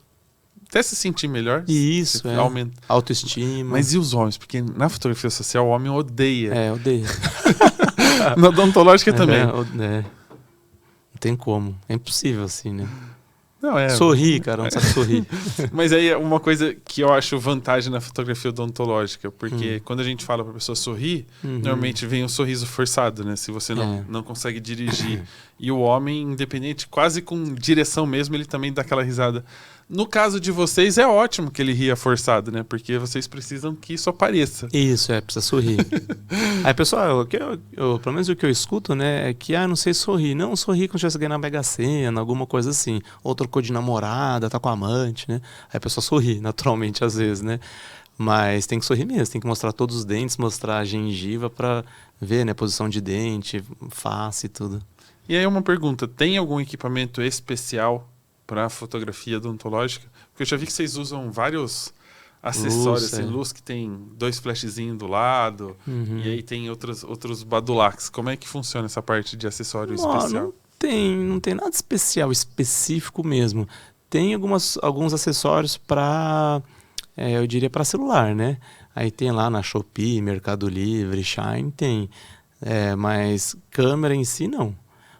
até se sentir melhor. Isso, aumenta. Autoestima. Mas e os homens? Porque na fotografia social o homem odeia. Odeia. Na odontológica também. Não tem como. É impossível assim, né? Não, sorrir, cara, não sabe sorrir. Mas aí é uma coisa que eu acho vantagem na fotografia odontológica, porque quando a gente fala pra pessoa sorrir, normalmente vem um sorriso forçado, né? Se você não consegue dirigir. E o homem, independente, quase com direção mesmo, ele também dá aquela risada. No caso de vocês, é ótimo que ele ria forçado, né? Porque vocês precisam que isso apareça. Isso, precisa sorrir. Aí, pessoal, pelo menos o que eu escuto, né, é que, não sei sorrir. Não, sorrir quando você ganhar na Mega Sena, alguma coisa assim. Ou trocou de namorada, tá com amante, né? Aí a pessoa sorri, naturalmente, às vezes, né? Mas tem que sorrir mesmo, tem que mostrar todos os dentes, mostrar a gengiva pra ver, né, posição de dente, face e tudo. E aí uma pergunta, tem algum equipamento especial para fotografia odontológica? Porque eu já vi que vocês usam vários acessórios, luz que tem 2 flashzinhos do lado, e aí tem outros badulacs. Como é que funciona essa parte de acessório especial? Não tem nada específico mesmo. Tem alguns acessórios para, eu diria, para celular, né? Aí tem lá na Shopee, Mercado Livre, Shine, tem. Mas câmera em si, não.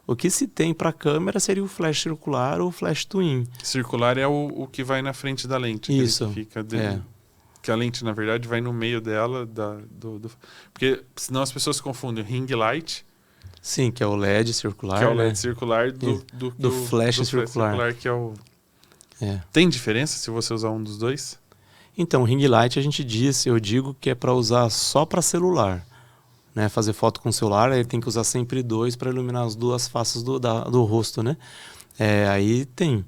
O que se tem para câmera seria o flash circular ou o flash twin. Circular é o que vai na frente da lente. Isso. Que fica que a lente, na verdade, vai no meio dela. Porque senão as pessoas confundem o ring light. Sim, que é o LED circular. Que é o LED circular do flash circular. Que é o... Tem diferença se você usar um dos dois? Então, o ring light eu digo que é para usar só para celular. Né, fazer foto com o celular, ele tem que usar sempre 2 para iluminar as 2 faces do rosto, né? Aí tem.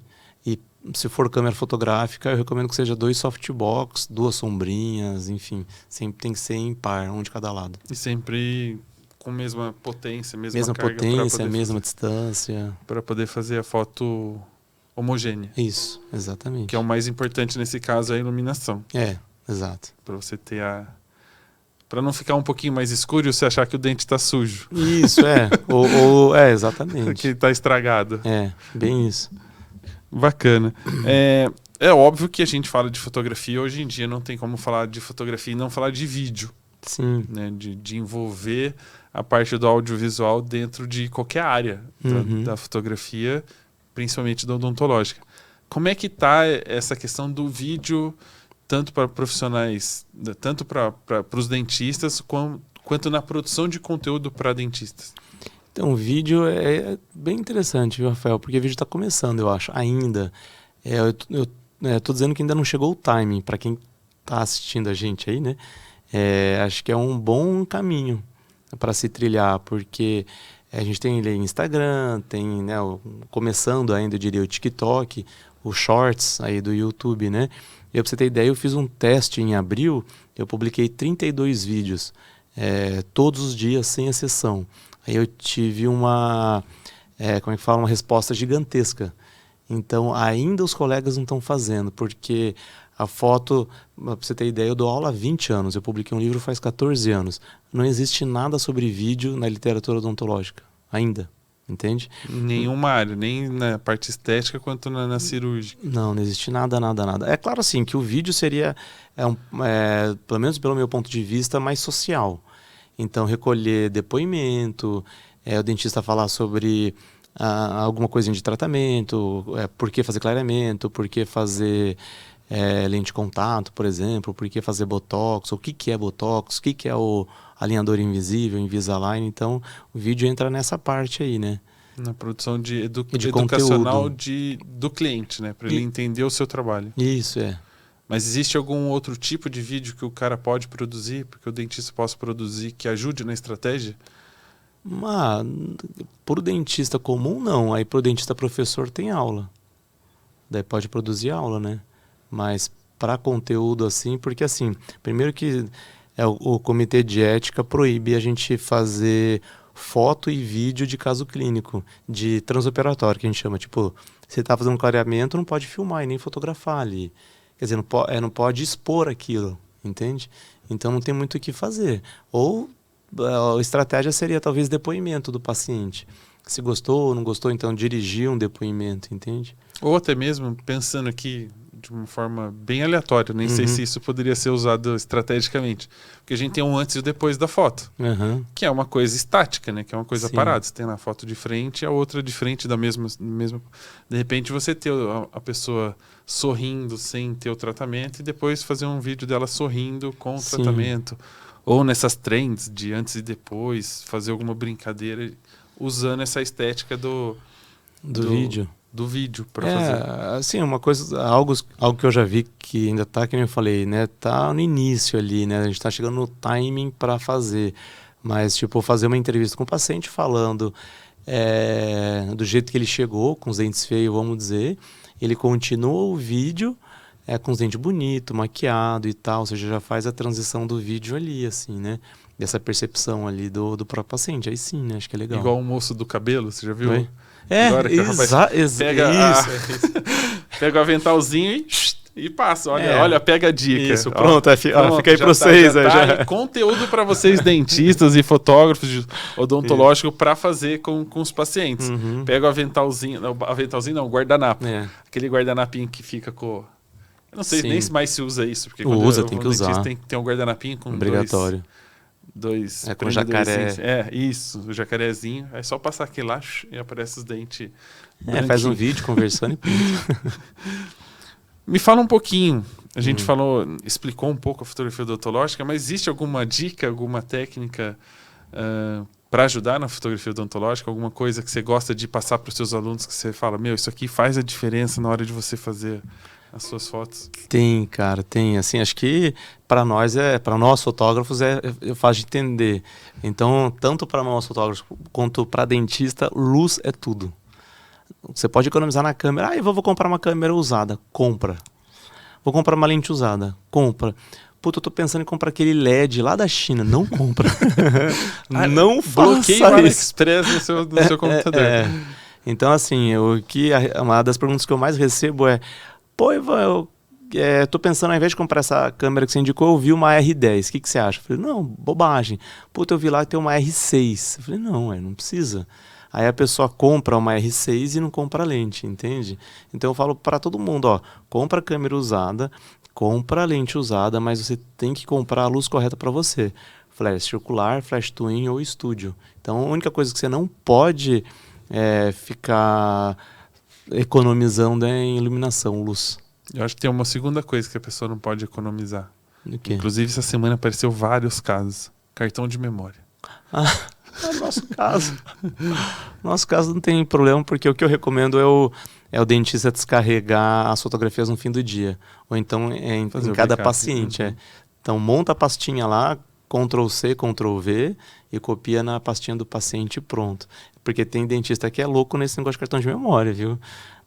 E se for câmera fotográfica, eu recomendo que seja 2 softbox, 2 sombrinhas, enfim. Sempre tem que ser em par, um de cada lado. E sempre com mesma potência, mesma carga. Potência, mesma distância. Para poder fazer a foto homogênea. Isso, exatamente. Que é o mais importante nesse caso, a iluminação. Exato. Para você ter para não ficar um pouquinho mais escuro e você achar que o dente está sujo. Isso, exatamente. Que está estragado. Bem isso. Bacana. É óbvio que a gente fala de fotografia, hoje em dia não tem como falar de fotografia e não falar de vídeo. Sim. Né? De envolver a parte do audiovisual dentro de qualquer área da fotografia, principalmente da odontológica. Como é que está essa questão do vídeo, tanto para profissionais, tanto para os dentistas, quanto na produção de conteúdo para dentistas? Então, o vídeo é bem interessante, viu, Rafael? Porque o vídeo está começando, eu acho, ainda. Eu tô dizendo que ainda não chegou o timing para quem está assistindo a gente aí, né? Acho que é um bom caminho para se trilhar, porque a gente tem Instagram, tem, né, começando ainda, eu diria, o TikTok, o Shorts aí do YouTube, né? E para você ter ideia, eu fiz um teste em abril, eu publiquei 32 vídeos, todos os dias, sem exceção. Aí eu tive uma resposta gigantesca. Então, ainda os colegas não estão fazendo, porque a foto, para você ter ideia, eu dou aula há 20 anos, eu publiquei um livro faz 14 anos. Não existe nada sobre vídeo na literatura odontológica, ainda. Entende? Nenhuma área, nem na parte estética quanto na cirúrgica. Não existe nada. É claro, assim, que o vídeo seria, pelo menos pelo meu ponto de vista, mais social. Então, recolher depoimento, o dentista falar sobre alguma coisa de tratamento, por que fazer clareamento, por que fazer lente de contato, por exemplo, por que fazer botox, o que é botox, o que é o alinhador invisível, Invisalign. Então, o vídeo entra nessa parte aí, né? Na produção de De educacional conteúdo. do cliente, né? Para ele entender o seu trabalho. Isso, é. Mas existe algum outro tipo de vídeo que o cara pode produzir, porque o dentista possa produzir, que ajude na estratégia? Mas, pro dentista comum, não. Aí pro dentista professor tem aula. Daí pode produzir aula, né? Mas para conteúdo assim, porque assim, primeiro que o comitê de ética proíbe a gente fazer foto e vídeo de caso clínico, de transoperatório, que a gente chama. Tipo, você tá fazendo um clareamento, não pode filmar e nem fotografar ali. Quer dizer, não pode expor aquilo, entende? Então não tem muito o que fazer. Ou a estratégia seria talvez depoimento do paciente. Se gostou ou não gostou, então dirigir um depoimento, entende? Ou até mesmo, pensando aqui de uma forma bem aleatória, nem sei se isso poderia ser usado estrategicamente, porque a gente tem um antes e o depois da foto, que é uma coisa estática, né? Que é uma coisa Sim. parada. Você tem na foto de frente e a outra de frente da mesma... De repente você ter a pessoa sorrindo sem ter o tratamento e depois fazer um vídeo dela sorrindo com o Sim. tratamento. Ou nessas trends de antes e depois, fazer alguma brincadeira usando essa estética do vídeo. Do vídeo para fazer. Assim, uma coisa, algo que eu já vi que ainda tá, que eu falei, né? Tá no início ali, né? A gente tá chegando no timing para fazer. Mas, tipo, fazer uma entrevista com o paciente falando do jeito que ele chegou, com os dentes feios, vamos dizer. Ele continua o vídeo com os dentes bonitos, maquiado e tal. Ou seja, já faz a transição do vídeo ali, assim, né? Dessa percepção ali do próprio paciente. Aí sim, né? Acho que é legal. Igual o moço do cabelo, você já viu? Oi? Pega o aventalzinho e passa. Olha, pega a dica. Isso, pronto, fica aí para vocês. Já conteúdo para vocês, dentistas e fotógrafos odontológicos, para fazer com os pacientes. Pega o aventalzinho, não, o guardanapo. Aquele guardanapinho que fica com... Eu não sei nem se mais se usa isso. Porque tem que usar. Tem que ter um guardanapinho com obrigatório. Com jacaré. Isso, o jacarezinho. É só passar aqui lá e aparece os dentes. Faz um vídeo conversando e pinta. Me fala um pouquinho. A gente explicou um pouco a fotografia odontológica, mas existe alguma dica, alguma técnica para ajudar na fotografia odontológica? Alguma coisa que você gosta de passar para os seus alunos que você fala, isso aqui faz a diferença na hora de você fazer as suas fotos? Tem, cara, tem. Assim, acho que para nós fotógrafos é fácil de entender. Então, tanto para nós fotógrafos quanto para dentista, luz é tudo. Você pode economizar na câmera. Eu vou comprar uma câmera usada. Compra. Vou comprar uma lente usada. Compra. Puta, eu tô pensando em comprar aquele LED lá da China. Não compra. Não faça bloqueia o AliExpress no seu computador. Então, assim, uma das perguntas que eu mais recebo é: pô, Ivan, eu tô pensando, ao invés de comprar essa câmera que você indicou, eu vi uma R10. O que você acha? Eu falei, não, bobagem. Puta, eu vi lá que tem uma R6. Eu falei, não precisa. Aí a pessoa compra uma R6 e não compra a lente, entende? Então eu falo para todo mundo, compra a câmera usada, compra a lente usada, mas você tem que comprar a luz correta para você. Flash circular, flash twin ou estúdio. Então a única coisa que você não pode ficar economizando em iluminação, luz. Eu acho que tem uma segunda coisa que a pessoa não pode economizar. O quê? Inclusive, essa semana apareceu vários casos. Cartão de memória. No nosso caso não tem problema, porque o que eu recomendo é o dentista descarregar as fotografias no fim do dia. Ou então em cada paciente. Então monta a pastinha lá, Ctrl+C, Ctrl+V e copia na pastinha do paciente e pronto. Porque tem dentista que é louco nesse negócio de cartão de memória, viu?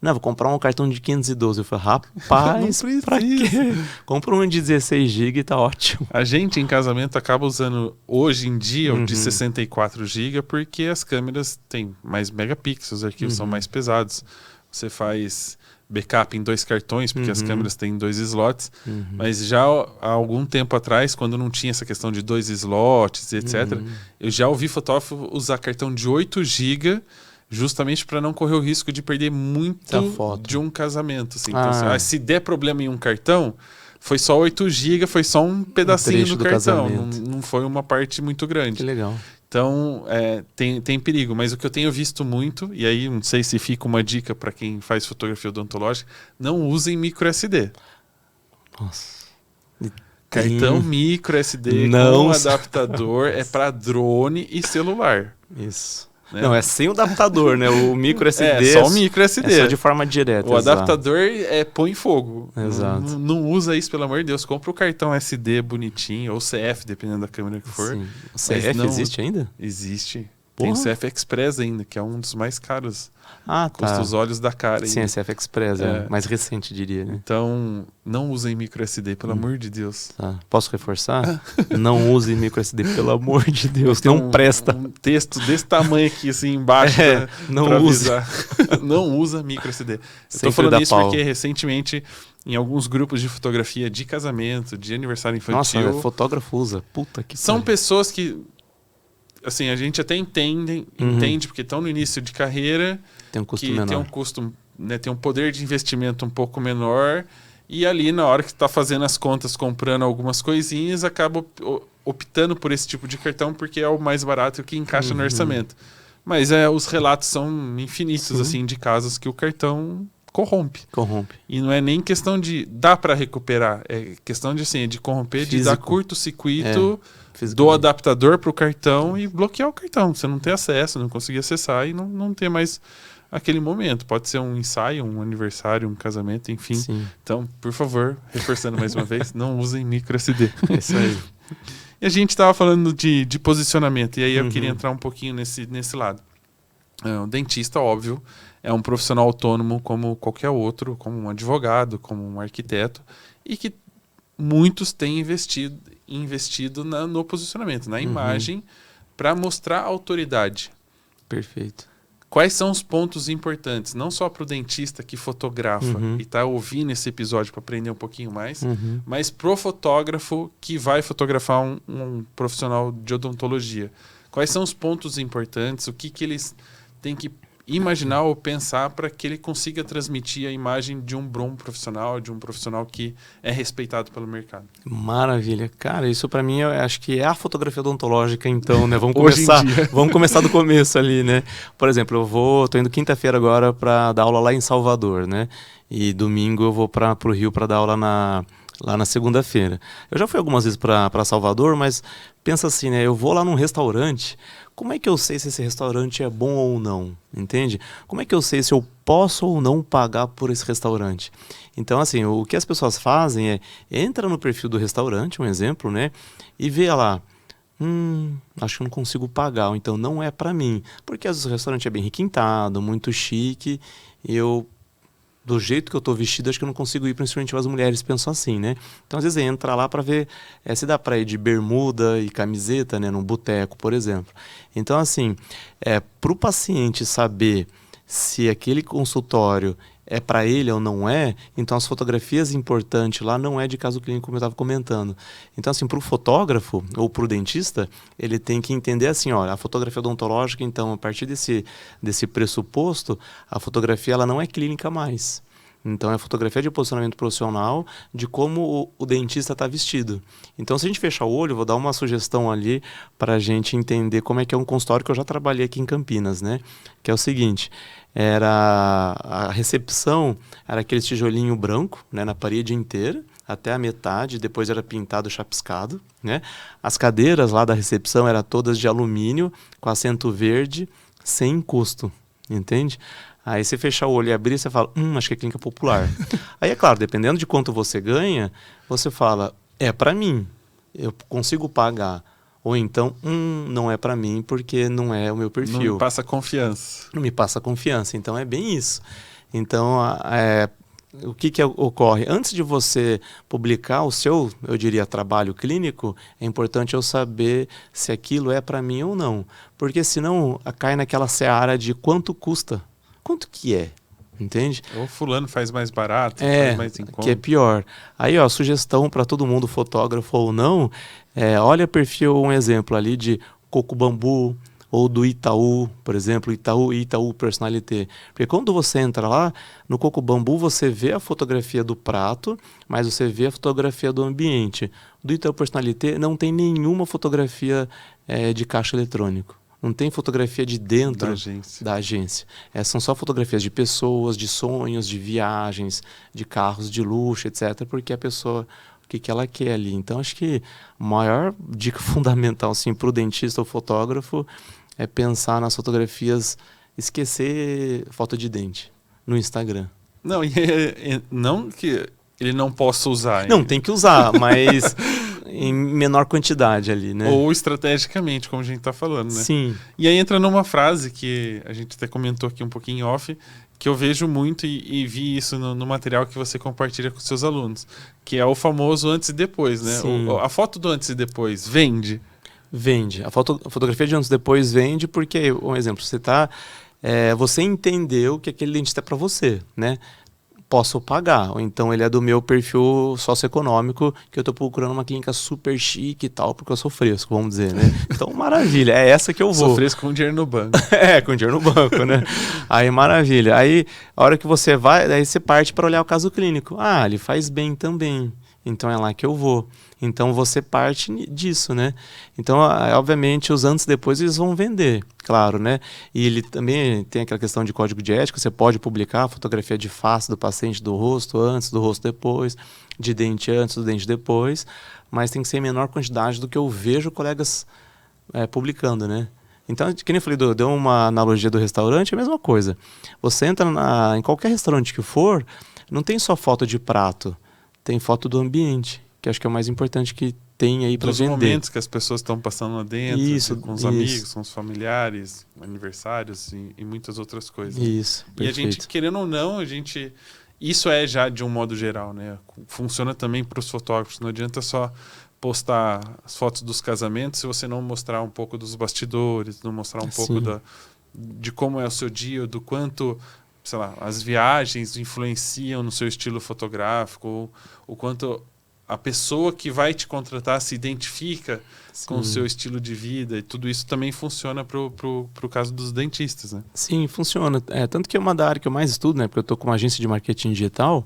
Não, vou comprar um cartão de 512. Eu falei, rapaz, pra quê? Compra um de 16 GB e tá ótimo. A gente em casamento acaba usando hoje em dia o de 64 GB porque as câmeras têm mais megapixels, os arquivos são mais pesados. Você faz backup em 2 cartões, porque as câmeras têm 2 slots, mas já há algum tempo atrás, quando não tinha essa questão de 2 slots, etc., eu já ouvi fotógrafo usar cartão de 8 GB justamente para não correr o risco de perder muito de um casamento. Assim. Então, se der problema em um cartão, foi só 8 GB, foi só um pedacinho do cartão, não foi uma parte muito grande. Que legal. Então, tem perigo. Mas o que eu tenho visto muito, e aí não sei se fica uma dica para quem faz fotografia odontológica, não usem micro SD. Nossa. Cartão micro SD Não. com adaptador é para drone e celular. Isso. Né? Não, é sem o adaptador, né? O micro SD É só o micro SD. É só de forma direta. O adaptador põe fogo. Exato. Não usa isso, pelo amor de Deus. Compra o cartão SD bonitinho, ou CF, dependendo da câmera que for. Sim. O CF existe ainda? Existe. Porra. Tem o CF Express ainda, que é um dos mais caros. Ah, tá. Custa os olhos da cara. Sim, CF Express, é mais recente, diria, né? Então, não usem micro SD, pelo amor de Deus. Tá. Posso reforçar? Não use micro SD, pelo amor de Deus. Não presta. Um texto desse tamanho aqui, assim, embaixo. Não usa. Não usa micro SD. Eu tô falando isso porque recentemente, em alguns grupos de fotografia de casamento, de aniversário infantil... Nossa, fotógrafo usa. Puta que são pariu. pessoas que... Assim, a gente até entende porque estão no início de carreira, tem um custo que menor. tem um custo, né, tem um poder de investimento um pouco menor, e ali na hora que está fazendo as contas, comprando algumas coisinhas, acaba optando por esse tipo de cartão porque é o mais barato e o que encaixa no orçamento. Mas os relatos são infinitos, assim, de casos que o cartão corrompe. E não é nem questão de dá para recuperar, é questão de, assim, de corromper, físico. De dar curto-circuito do adaptador para o cartão e bloquear o cartão. Você não ter acesso, não conseguir acessar e não ter mais aquele momento. Pode ser um ensaio, um aniversário, um casamento, enfim. Sim. Então, por favor, reforçando mais uma vez, não usem micro SD. É isso aí. E a gente estava falando de posicionamento, e aí eu queria entrar um pouquinho nesse lado. O dentista, óbvio, é um profissional autônomo como qualquer outro, como um advogado, como um arquiteto, e que muitos têm investido no posicionamento, na imagem, para mostrar autoridade. Perfeito. Quais são os pontos importantes, não só para o dentista que fotografa e está ouvindo esse episódio para aprender um pouquinho mais, mas para o fotógrafo que vai fotografar um profissional de odontologia? Quais são os pontos importantes, o que eles têm que imaginar ou pensar para que ele consiga transmitir a imagem de um bom profissional, de um profissional que é respeitado pelo mercado? Maravilha. Cara, isso para mim eu acho que é a fotografia odontológica, então, né? Vamos começar do começo ali, né? Por exemplo, tô indo quinta-feira agora para dar aula lá em Salvador, né? E domingo eu vou para o Rio para dar aula lá na segunda-feira. Eu já fui algumas vezes para Salvador, mas pensa assim, né? Eu vou lá num restaurante, como é que eu sei se esse restaurante é bom ou não? Entende? Como é que eu sei se eu posso ou não pagar por esse restaurante? Então, assim, o que as pessoas fazem é entra no perfil do restaurante, um exemplo, né? E vê lá, acho que eu não consigo pagar, ou então não é para mim. Porque às vezes o restaurante é bem requintado, muito chique, e do jeito que eu estou vestido, acho que eu não consigo ir, principalmente as mulheres pensam assim, né? Então, às vezes, entra lá para ver se dá para ir de bermuda e camiseta, né? Num boteco, por exemplo. Então, assim, para o paciente saber se aquele consultório é para ele ou não é, então as fotografias importantes lá não é de caso clínico, como eu estava comentando. Então, assim, para o fotógrafo ou para o dentista, ele tem que entender assim, olha, a fotografia odontológica, então, a partir desse pressuposto, a fotografia ela não é clínica mais. Então, é fotografia de posicionamento profissional de como o dentista está vestido. Então, se a gente fechar o olho, eu vou dar uma sugestão ali para a gente entender como é que é um consultório que eu já trabalhei aqui em Campinas, né? Que é o seguinte, a recepção era aquele tijolinho branco, né, na parede inteira, até a metade, depois era pintado chapiscado, né? As cadeiras lá da recepção eram todas de alumínio, com assento verde, sem encosto, entende? Aí você fechar o olho e abrir, você fala, acho que é clínica popular. Aí é claro, dependendo de quanto você ganha, você fala, é para mim, eu consigo pagar. Ou então, não é para mim porque não é o meu perfil. Não me passa confiança. Não me passa confiança, então é bem isso. Então, o que ocorre? Antes de você publicar o seu, eu diria, trabalho clínico, é importante eu saber se aquilo é para mim ou não. Porque senão cai naquela seara de quanto custa. Quanto que é? Entende? Ou fulano faz mais barato, faz mais em conta. Que é pior. Aí, ó, sugestão para todo mundo, fotógrafo ou não, olha perfil, um exemplo ali de Coco Bambu ou do Itaú, por exemplo, Itaú Personalité. Porque quando você entra lá, no Coco Bambu você vê a fotografia do prato, mas você vê a fotografia do ambiente. Do Itaú Personalité não tem nenhuma fotografia de caixa eletrônico. Não tem fotografia de dentro Da agência. da agência. São só fotografias de pessoas, de sonhos, de viagens, de carros de luxo, etc. Porque a pessoa, o que ela quer ali. Então, acho que a maior dica fundamental assim, para o dentista ou fotógrafo é pensar nas fotografias, esquecer foto de dente no Instagram. Não, não que ele não possa usar. Não, tem que usar, mas em menor quantidade ali, né? Ou estrategicamente, como a gente está falando, né? Sim. E aí entra numa frase que a gente até comentou aqui um pouquinho off, que eu vejo muito e vi isso no material que você compartilha com seus alunos, que é o famoso antes e depois, né? A foto do antes e depois vende? Vende. A fotografia de antes e depois vende porque, um exemplo, você entendeu que aquele dentista é para você, né? Posso pagar, ou então ele é do meu perfil socioeconômico, que eu estou procurando uma clínica super chique e tal, porque eu sou fresco, vamos dizer, né? Então, maravilha, é essa que eu vou. Sou fresco com dinheiro no banco. Com dinheiro no banco, né? Aí, maravilha. Aí, a hora que você vai, daí você parte para olhar o caso clínico. Ah, ele faz bem também, então é lá que eu vou. Então você parte disso, né? Então, obviamente, os antes e depois eles vão vender, claro, né? E ele também tem aquela questão de código de ética, você pode publicar a fotografia de face do paciente do rosto antes, do rosto depois, de dente antes, do dente depois, mas tem que ser em menor quantidade do que eu vejo colegas publicando, né? Então, que nem eu falei, deu uma analogia do restaurante, é a mesma coisa. Você entra em qualquer restaurante que for, não tem só foto de prato, tem foto do ambiente, que acho que é o mais importante que tem aí para vender. Dos momentos que as pessoas estão passando lá dentro, isso, com os amigos, com os familiares, aniversários e muitas outras coisas. Isso, e perfeito. a gente, querendo ou não, isso é já de um modo geral, né? Funciona também para os fotógrafos, não adianta só postar as fotos dos casamentos se você não mostrar um pouco dos bastidores, não mostrar um pouco de como é o seu dia, do quanto, sei lá, as viagens influenciam no seu estilo fotográfico, ou o quanto a pessoa que vai te contratar se identifica com o seu estilo de vida, e tudo isso também funciona pro caso dos dentistas, né? Sim, funciona. Tanto que é uma da área que eu mais estudo, né? Porque eu estou com uma agência de marketing digital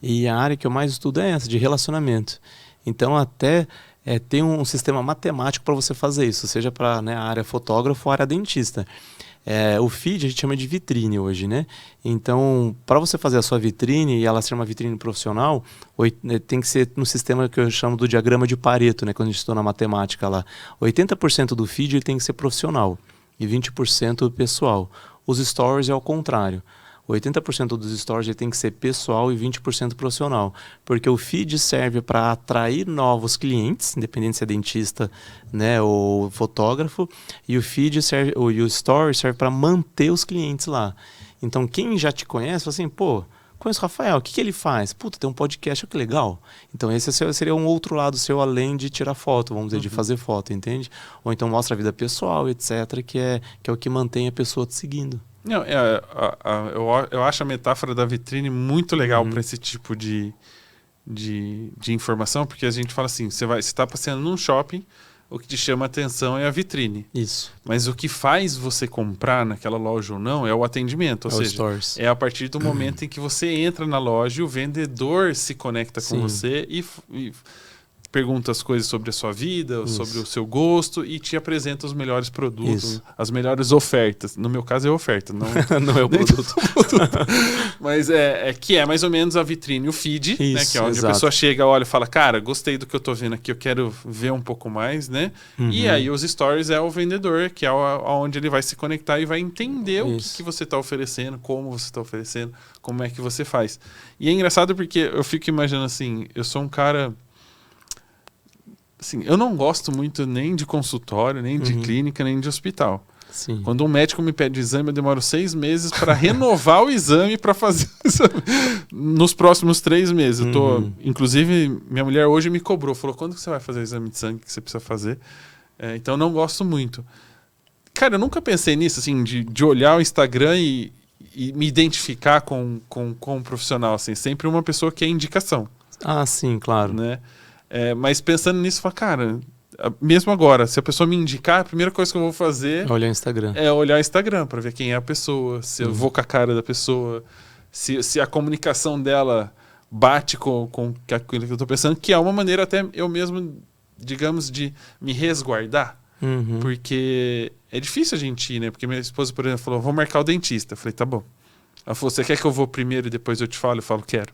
e a área que eu mais estudo é essa, de relacionamento. Então, até tem um sistema matemático para você fazer isso, seja para a área fotógrafo ou a área dentista. O feed a gente chama de vitrine hoje, né? Então, para você fazer a sua vitrine e ela ser uma vitrine profissional, tem que ser no sistema que eu chamo do diagrama de Pareto, né? Quando a gente estuda na matemática lá. 80% do feed ele tem que ser profissional e 20% pessoal. Os stories é ao contrário. 80% dos stories ele tem que ser pessoal e 20% profissional. Porque o feed serve para atrair novos clientes, independente se é dentista, né, ou fotógrafo, e o story serve para manter os clientes lá. Então, quem já te conhece, fala assim, pô, conheço o Rafael, o que ele faz? Puta, tem um podcast, que legal. Então, esse seria um outro lado seu, além de tirar foto, vamos dizer, de fazer foto, entende? Ou então mostra a vida pessoal, etc., que é o que mantém a pessoa te seguindo. Não, eu acho a metáfora da vitrine muito legal para esse tipo de informação, porque a gente fala assim, você está passeando num shopping, o que te chama a atenção é a vitrine. Isso. Mas o que faz você comprar naquela loja ou não é o atendimento, ou seja, stores. É a partir do momento em que você entra na loja e o vendedor se conecta com você e pergunta as coisas sobre a sua vida, sobre o seu gosto e te apresenta os melhores produtos, as melhores ofertas. No meu caso é oferta, não, não é o produto. Mas que é mais ou menos a vitrine, o feed, isso, né, que é onde a pessoa chega, olha e fala, cara, gostei do que eu tô vendo aqui, eu quero ver um pouco mais, né? E aí os stories é o vendedor, que é onde ele vai se conectar e vai entender o que você tá oferecendo, como você tá oferecendo, como é que você faz. E é engraçado porque eu fico imaginando assim, eu sou um cara... Assim, eu não gosto muito nem de consultório, nem de clínica, nem de hospital. Sim. Quando um médico me pede exame, eu demoro 6 meses para renovar o exame para fazer o exame nos próximos 3 meses. Inclusive, minha mulher hoje me cobrou, falou, quando que você vai fazer o exame de sangue que você precisa fazer? Então, eu não gosto muito. Cara, eu nunca pensei nisso, assim, de olhar o Instagram e me identificar com um profissional, assim, sempre uma pessoa que é indicação. Ah, sim, claro. Né? Mas pensando nisso, fala, cara, mesmo agora, se a pessoa me indicar, a primeira coisa que eu vou fazer é olhar o Instagram. É olhar o Instagram para ver quem é a pessoa, se eu vou com a cara da pessoa, se a comunicação dela bate com aquilo que eu estou pensando, que é uma maneira até eu mesmo, digamos, de me resguardar. Porque é difícil a gente ir, né? Porque minha esposa, por exemplo, falou, vou marcar o dentista. Eu falei, tá bom. Ela falou, você quer que eu vou primeiro e depois eu te falo? Eu falo, quero.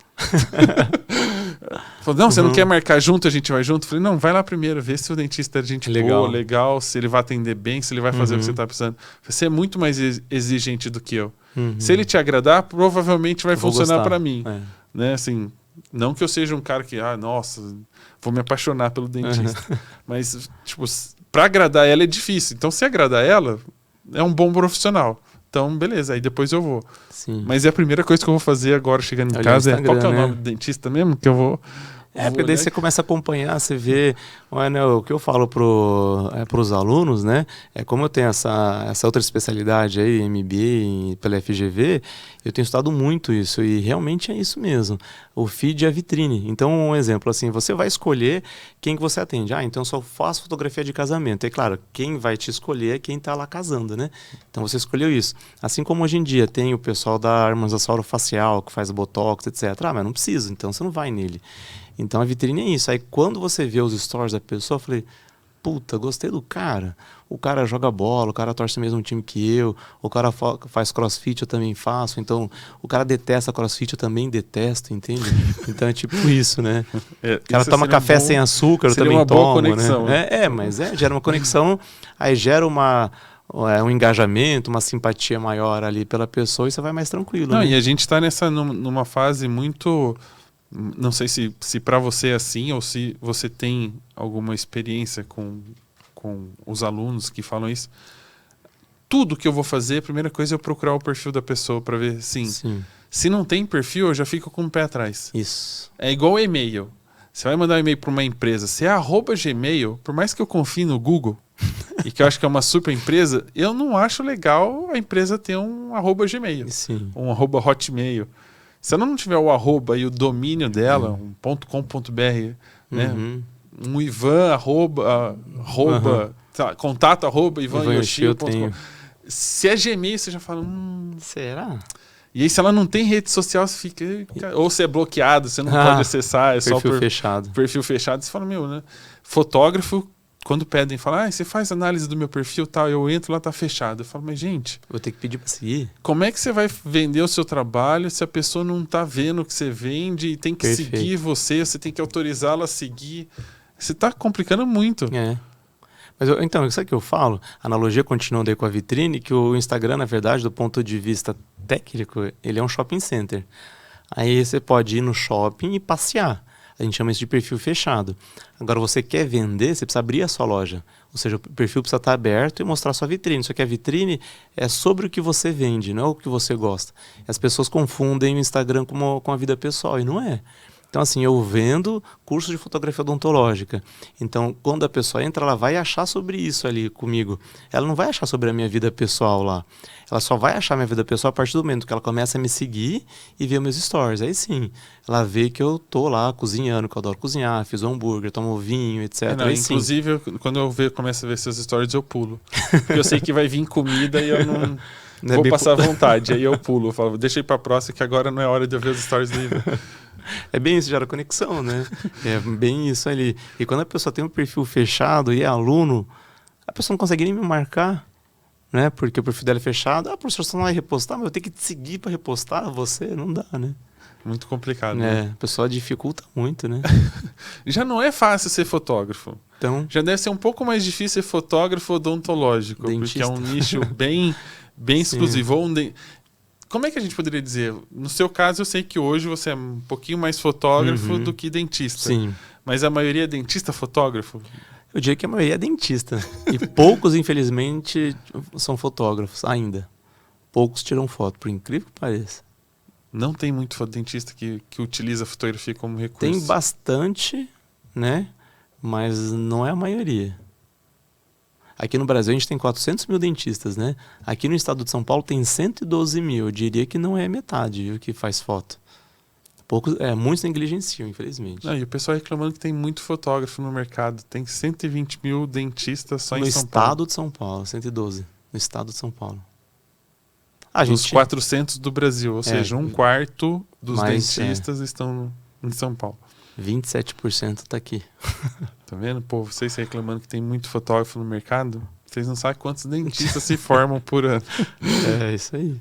Falou, não, você não quer marcar junto, a gente vai junto? Eu falei, não, vai lá primeiro, vê se o dentista é gente boa, legal, se ele vai atender bem, se ele vai fazer o que você tá precisando. Você é muito mais exigente do que eu. Se ele te agradar, provavelmente vai funcionar para mim. Né? Assim, não que eu seja um cara que, nossa, vou me apaixonar pelo dentista. Mas, tipo, pra agradar ela é difícil. Então, se agradar ela, é um bom profissional. Então, beleza, aí depois eu vou. Sim. Mas a primeira coisa que eu vou fazer agora, chegando em casa, qual que é o nome do dentista mesmo? Que eu vou... Porque daí você começa a acompanhar, você vê, o que eu falo pros alunos, né? Como eu tenho essa outra especialidade aí, MBA pela FGV, eu tenho estudado muito isso e realmente é isso mesmo. O feed é a vitrine. Então, um exemplo, assim, você vai escolher quem que você atende. Então eu só faço fotografia de casamento. E claro, quem vai te escolher é quem está lá casando, né? Então você escolheu isso. Assim como hoje em dia tem o pessoal da harmonização orofacial, que faz botox, etc. Mas não precisa, então você não vai nele. Então a vitrine é isso. Aí quando você vê os stories da pessoa, eu falei, puta, gostei do cara. O cara joga bola, o cara torce o mesmo time que eu, o cara faz crossfit, eu também faço. Então o cara detesta crossfit, eu também detesto, entende? Então é tipo isso, né? O cara toma café sem açúcar, eu também tomo. Boa conexão, né? Mas gera uma conexão, aí gera um engajamento, uma simpatia maior ali pela pessoa e você vai mais tranquilo. Não, né? E a gente tá numa fase muito... Não sei se para você é assim ou se você tem alguma experiência com os alunos que falam isso. Tudo que eu vou fazer, a primeira coisa é eu procurar o perfil da pessoa para ver, sim. Se não tem perfil, eu já fico com o pé atrás. Isso. É igual e-mail. Você vai mandar um e-mail para uma empresa, se é @Gmail, por mais que eu confie no Google e que eu acho que é uma super empresa, eu não acho legal a empresa ter um @Gmail, um @Hotmail. Se ela não tiver o arroba e o domínio dela, um .com.br, né? Um Ivan, contato @ivanyoshio.com. Se é Gmail, você já fala, será? E aí, se ela não tem rede social, você fica... Ou se é bloqueado, você não pode acessar, é perfil fechado. Perfil fechado, você fala, né? Fotógrafo, quando pedem, falam, você faz análise do meu perfil, tal, eu entro lá, tá fechado. Eu falo, mas gente... Vou ter que pedir pra seguir. Como é que você vai vender o seu trabalho se a pessoa não tá vendo o que você vende e tem que seguir você tem que autorizá-la a seguir? Você tá complicando muito. Mas então, isso é que eu falo, a analogia continuando aí com a vitrine, que o Instagram, na verdade, do ponto de vista técnico, ele é um shopping center. Aí você pode ir no shopping e passear. A gente chama isso de perfil fechado. Agora, você quer vender, você precisa abrir a sua loja. Ou seja, o perfil precisa estar aberto e mostrar a sua vitrine. Só que a vitrine é sobre o que você vende, não é o que você gosta. As pessoas confundem o Instagram com a vida pessoal, e não é. Então, assim, eu vendo curso de fotografia odontológica. Então, quando a pessoa entra, ela vai achar sobre isso ali comigo. Ela não vai achar sobre a minha vida pessoal lá. Ela só vai achar minha vida pessoal a partir do momento que ela começa a me seguir e ver meus stories. Aí sim, ela vê que eu tô lá cozinhando, que eu adoro cozinhar, fiz um hambúrguer, tomo vinho, etc. Não, inclusive, quando eu começo a ver seus stories, eu pulo. Porque eu sei que vai vir comida e eu não vou passar vontade. Aí eu pulo. Eu falo, deixa eu ir pra próxima, que agora não é hora de eu ver os stories do Ivan. É bem isso, gera conexão, né? É bem isso ali. E quando a pessoa tem um perfil fechado e é aluno, a pessoa não consegue nem me marcar, né? Porque o perfil dela é fechado. Professor, você não vai repostar, mas eu tenho que te seguir para repostar você? Não dá, né? Muito complicado, né? A pessoa dificulta muito, né? Já não é fácil ser fotógrafo. Então, já deve ser um pouco mais difícil ser fotógrafo odontológico, dentista. Porque é um nicho bem exclusivo. Como é que a gente poderia dizer? No seu caso, eu sei que hoje você é um pouquinho mais fotógrafo do que dentista. Sim. Mas a maioria é dentista-fotógrafo? Eu diria que a maioria é dentista. E poucos, infelizmente, são fotógrafos ainda. Poucos tiram foto, por incrível que pareça. Não tem muito dentista que utiliza a fotografia como recurso? Tem bastante, né? Mas não é a maioria. Aqui no Brasil a gente tem 400 mil dentistas, né? Aqui no estado de São Paulo tem 112 mil. Eu diria que não é metade, viu, que faz foto. Muitos negligenciam, infelizmente. E o pessoal reclamando que tem muito fotógrafo no mercado. Tem 120 mil dentistas só em São Paulo. No estado de São Paulo, 112. No estado de São Paulo. Dos 400 do Brasil, ou seja, um quarto dos dentistas estão em São Paulo. 27% tá aqui. Tá vendo? Pô, vocês reclamando que tem muito fotógrafo no mercado, vocês não sabem quantos dentistas se formam por ano. É isso aí.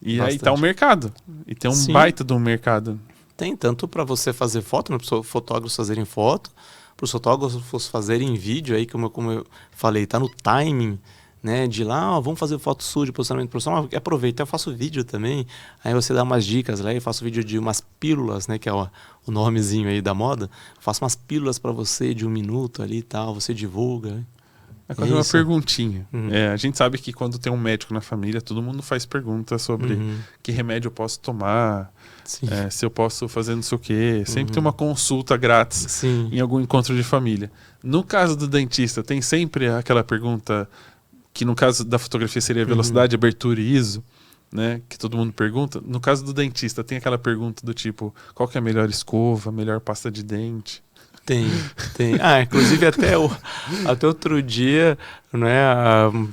E Bastante. aí tá o mercado. E tem um Sim. baita de um mercado. Tem tanto para você fazer foto, né, para os fotógrafos fazerem foto, para os fotógrafos fazerem vídeo, aí como eu falei, tá no timing, né, de lá, ó, vamos fazer foto sua de posicionamento profissional, aproveita, eu faço vídeo também, aí você dá umas dicas lá, eu faço vídeo de umas pílulas, né, que é o nomezinho aí da moda, faço umas pílulas para você de 1 minuto ali e tal, você divulga. Agora uma perguntinha. Uhum. A gente sabe que quando tem um médico na família, todo mundo faz perguntas sobre que remédio eu posso tomar, se eu posso fazer não sei o quê. Sempre tem uma consulta grátis em algum encontro de família. No caso do dentista, tem sempre aquela pergunta que no caso da fotografia seria velocidade, abertura e ISO, né? Que todo mundo pergunta. No caso do dentista, tem aquela pergunta do tipo, qual que é a melhor escova, a melhor pasta de dente? Tem. Inclusive até outro dia, né,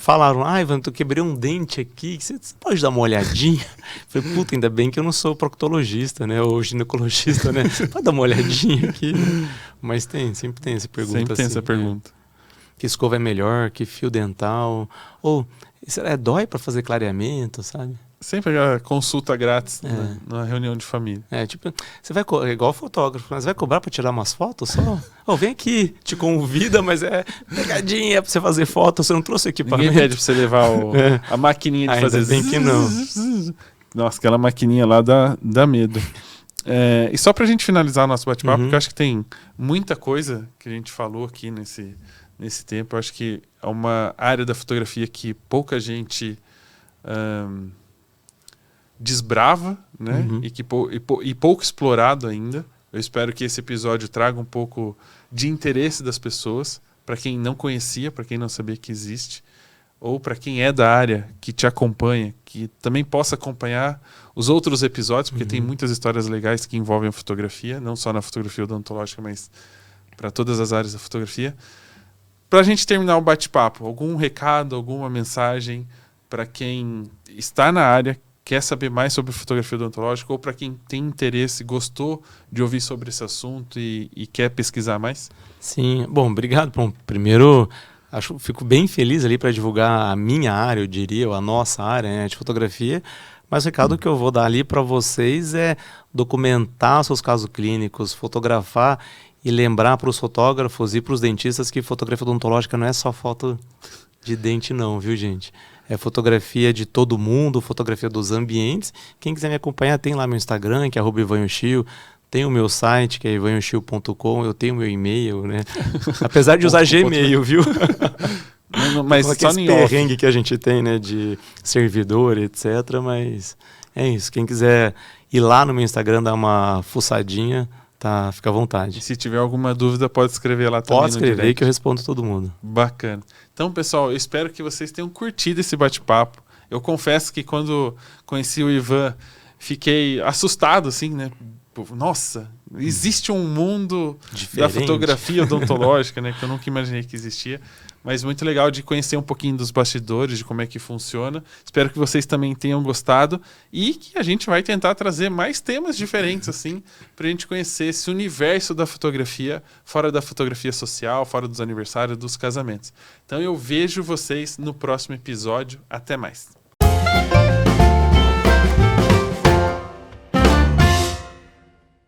falaram, Ivan, eu quebrei um dente aqui, você pode dar uma olhadinha? Eu falei, puta, ainda bem que eu não sou proctologista, né, ou ginecologista, né, pode dar uma olhadinha aqui? Mas sempre tem essa pergunta. Sempre tem essa pergunta. Que escova é melhor, que fio dental, ou dói para fazer clareamento, sabe? Sempre a consulta grátis na reunião de família. Tipo, você vai igual fotógrafo, mas vai cobrar para tirar umas fotos só? Vem aqui, te convida, mas é pegadinha para você fazer foto, você não trouxe equipamento. Ninguém pede para você levar a maquininha de fazer bem que não. Nossa, aquela maquininha lá dá medo. E só pra gente finalizar o nosso bate-papo, porque eu acho que tem muita coisa que a gente falou aqui nesse tempo. Eu acho que é uma área da fotografia que pouca gente desbrava, né? E pouco explorado ainda. Eu espero que esse episódio traga um pouco de interesse das pessoas, para quem não conhecia, para quem não sabia que existe, ou para quem é da área, que te acompanha, que também possa acompanhar os outros episódios, porque tem muitas histórias legais que envolvem a fotografia, não só na fotografia odontológica, mas para todas as áreas da fotografia. Para a gente terminar o bate-papo, algum recado, alguma mensagem para quem está na área, quer saber mais sobre fotografia odontológica, ou para quem tem interesse, gostou de ouvir sobre esse assunto e quer pesquisar mais? Sim, bom, obrigado. Bom, primeiro, fico bem feliz ali para divulgar a minha área, eu diria, ou a nossa área, né, de fotografia. Mas o recado que eu vou dar ali para vocês é documentar seus casos clínicos, fotografar e lembrar para os fotógrafos e para os dentistas que fotografia odontológica não é só foto de dente não, viu, gente? É fotografia de todo mundo, fotografia dos ambientes. Quem quiser me acompanhar, tem lá meu Instagram, que é @ivanyoshio. Tem o meu site, que é ivanyoshio.com. Eu tenho meu e-mail, né? Apesar de usar Gmail, viu? Mas só esse perrengue que a gente tem, né? De servidor, etc. Mas é isso. Quem quiser ir lá no meu Instagram, dar uma fuçadinha, tá? Fica à vontade. E se tiver alguma dúvida, pode escrever lá também. Pode escrever que eu respondo todo mundo. Bacana. Então, pessoal, eu espero que vocês tenham curtido esse bate-papo. Eu confesso que quando conheci o Ivan, fiquei assustado, assim, né? Nossa, existe um mundo diferente da fotografia odontológica, né? Que eu nunca imaginei que existia. Mas muito legal de conhecer um pouquinho dos bastidores, de como é que funciona. Espero que vocês também tenham gostado e que a gente vai tentar trazer mais temas diferentes, assim, para a gente conhecer esse universo da fotografia, fora da fotografia social, fora dos aniversários, dos casamentos. Então eu vejo vocês no próximo episódio. Até mais.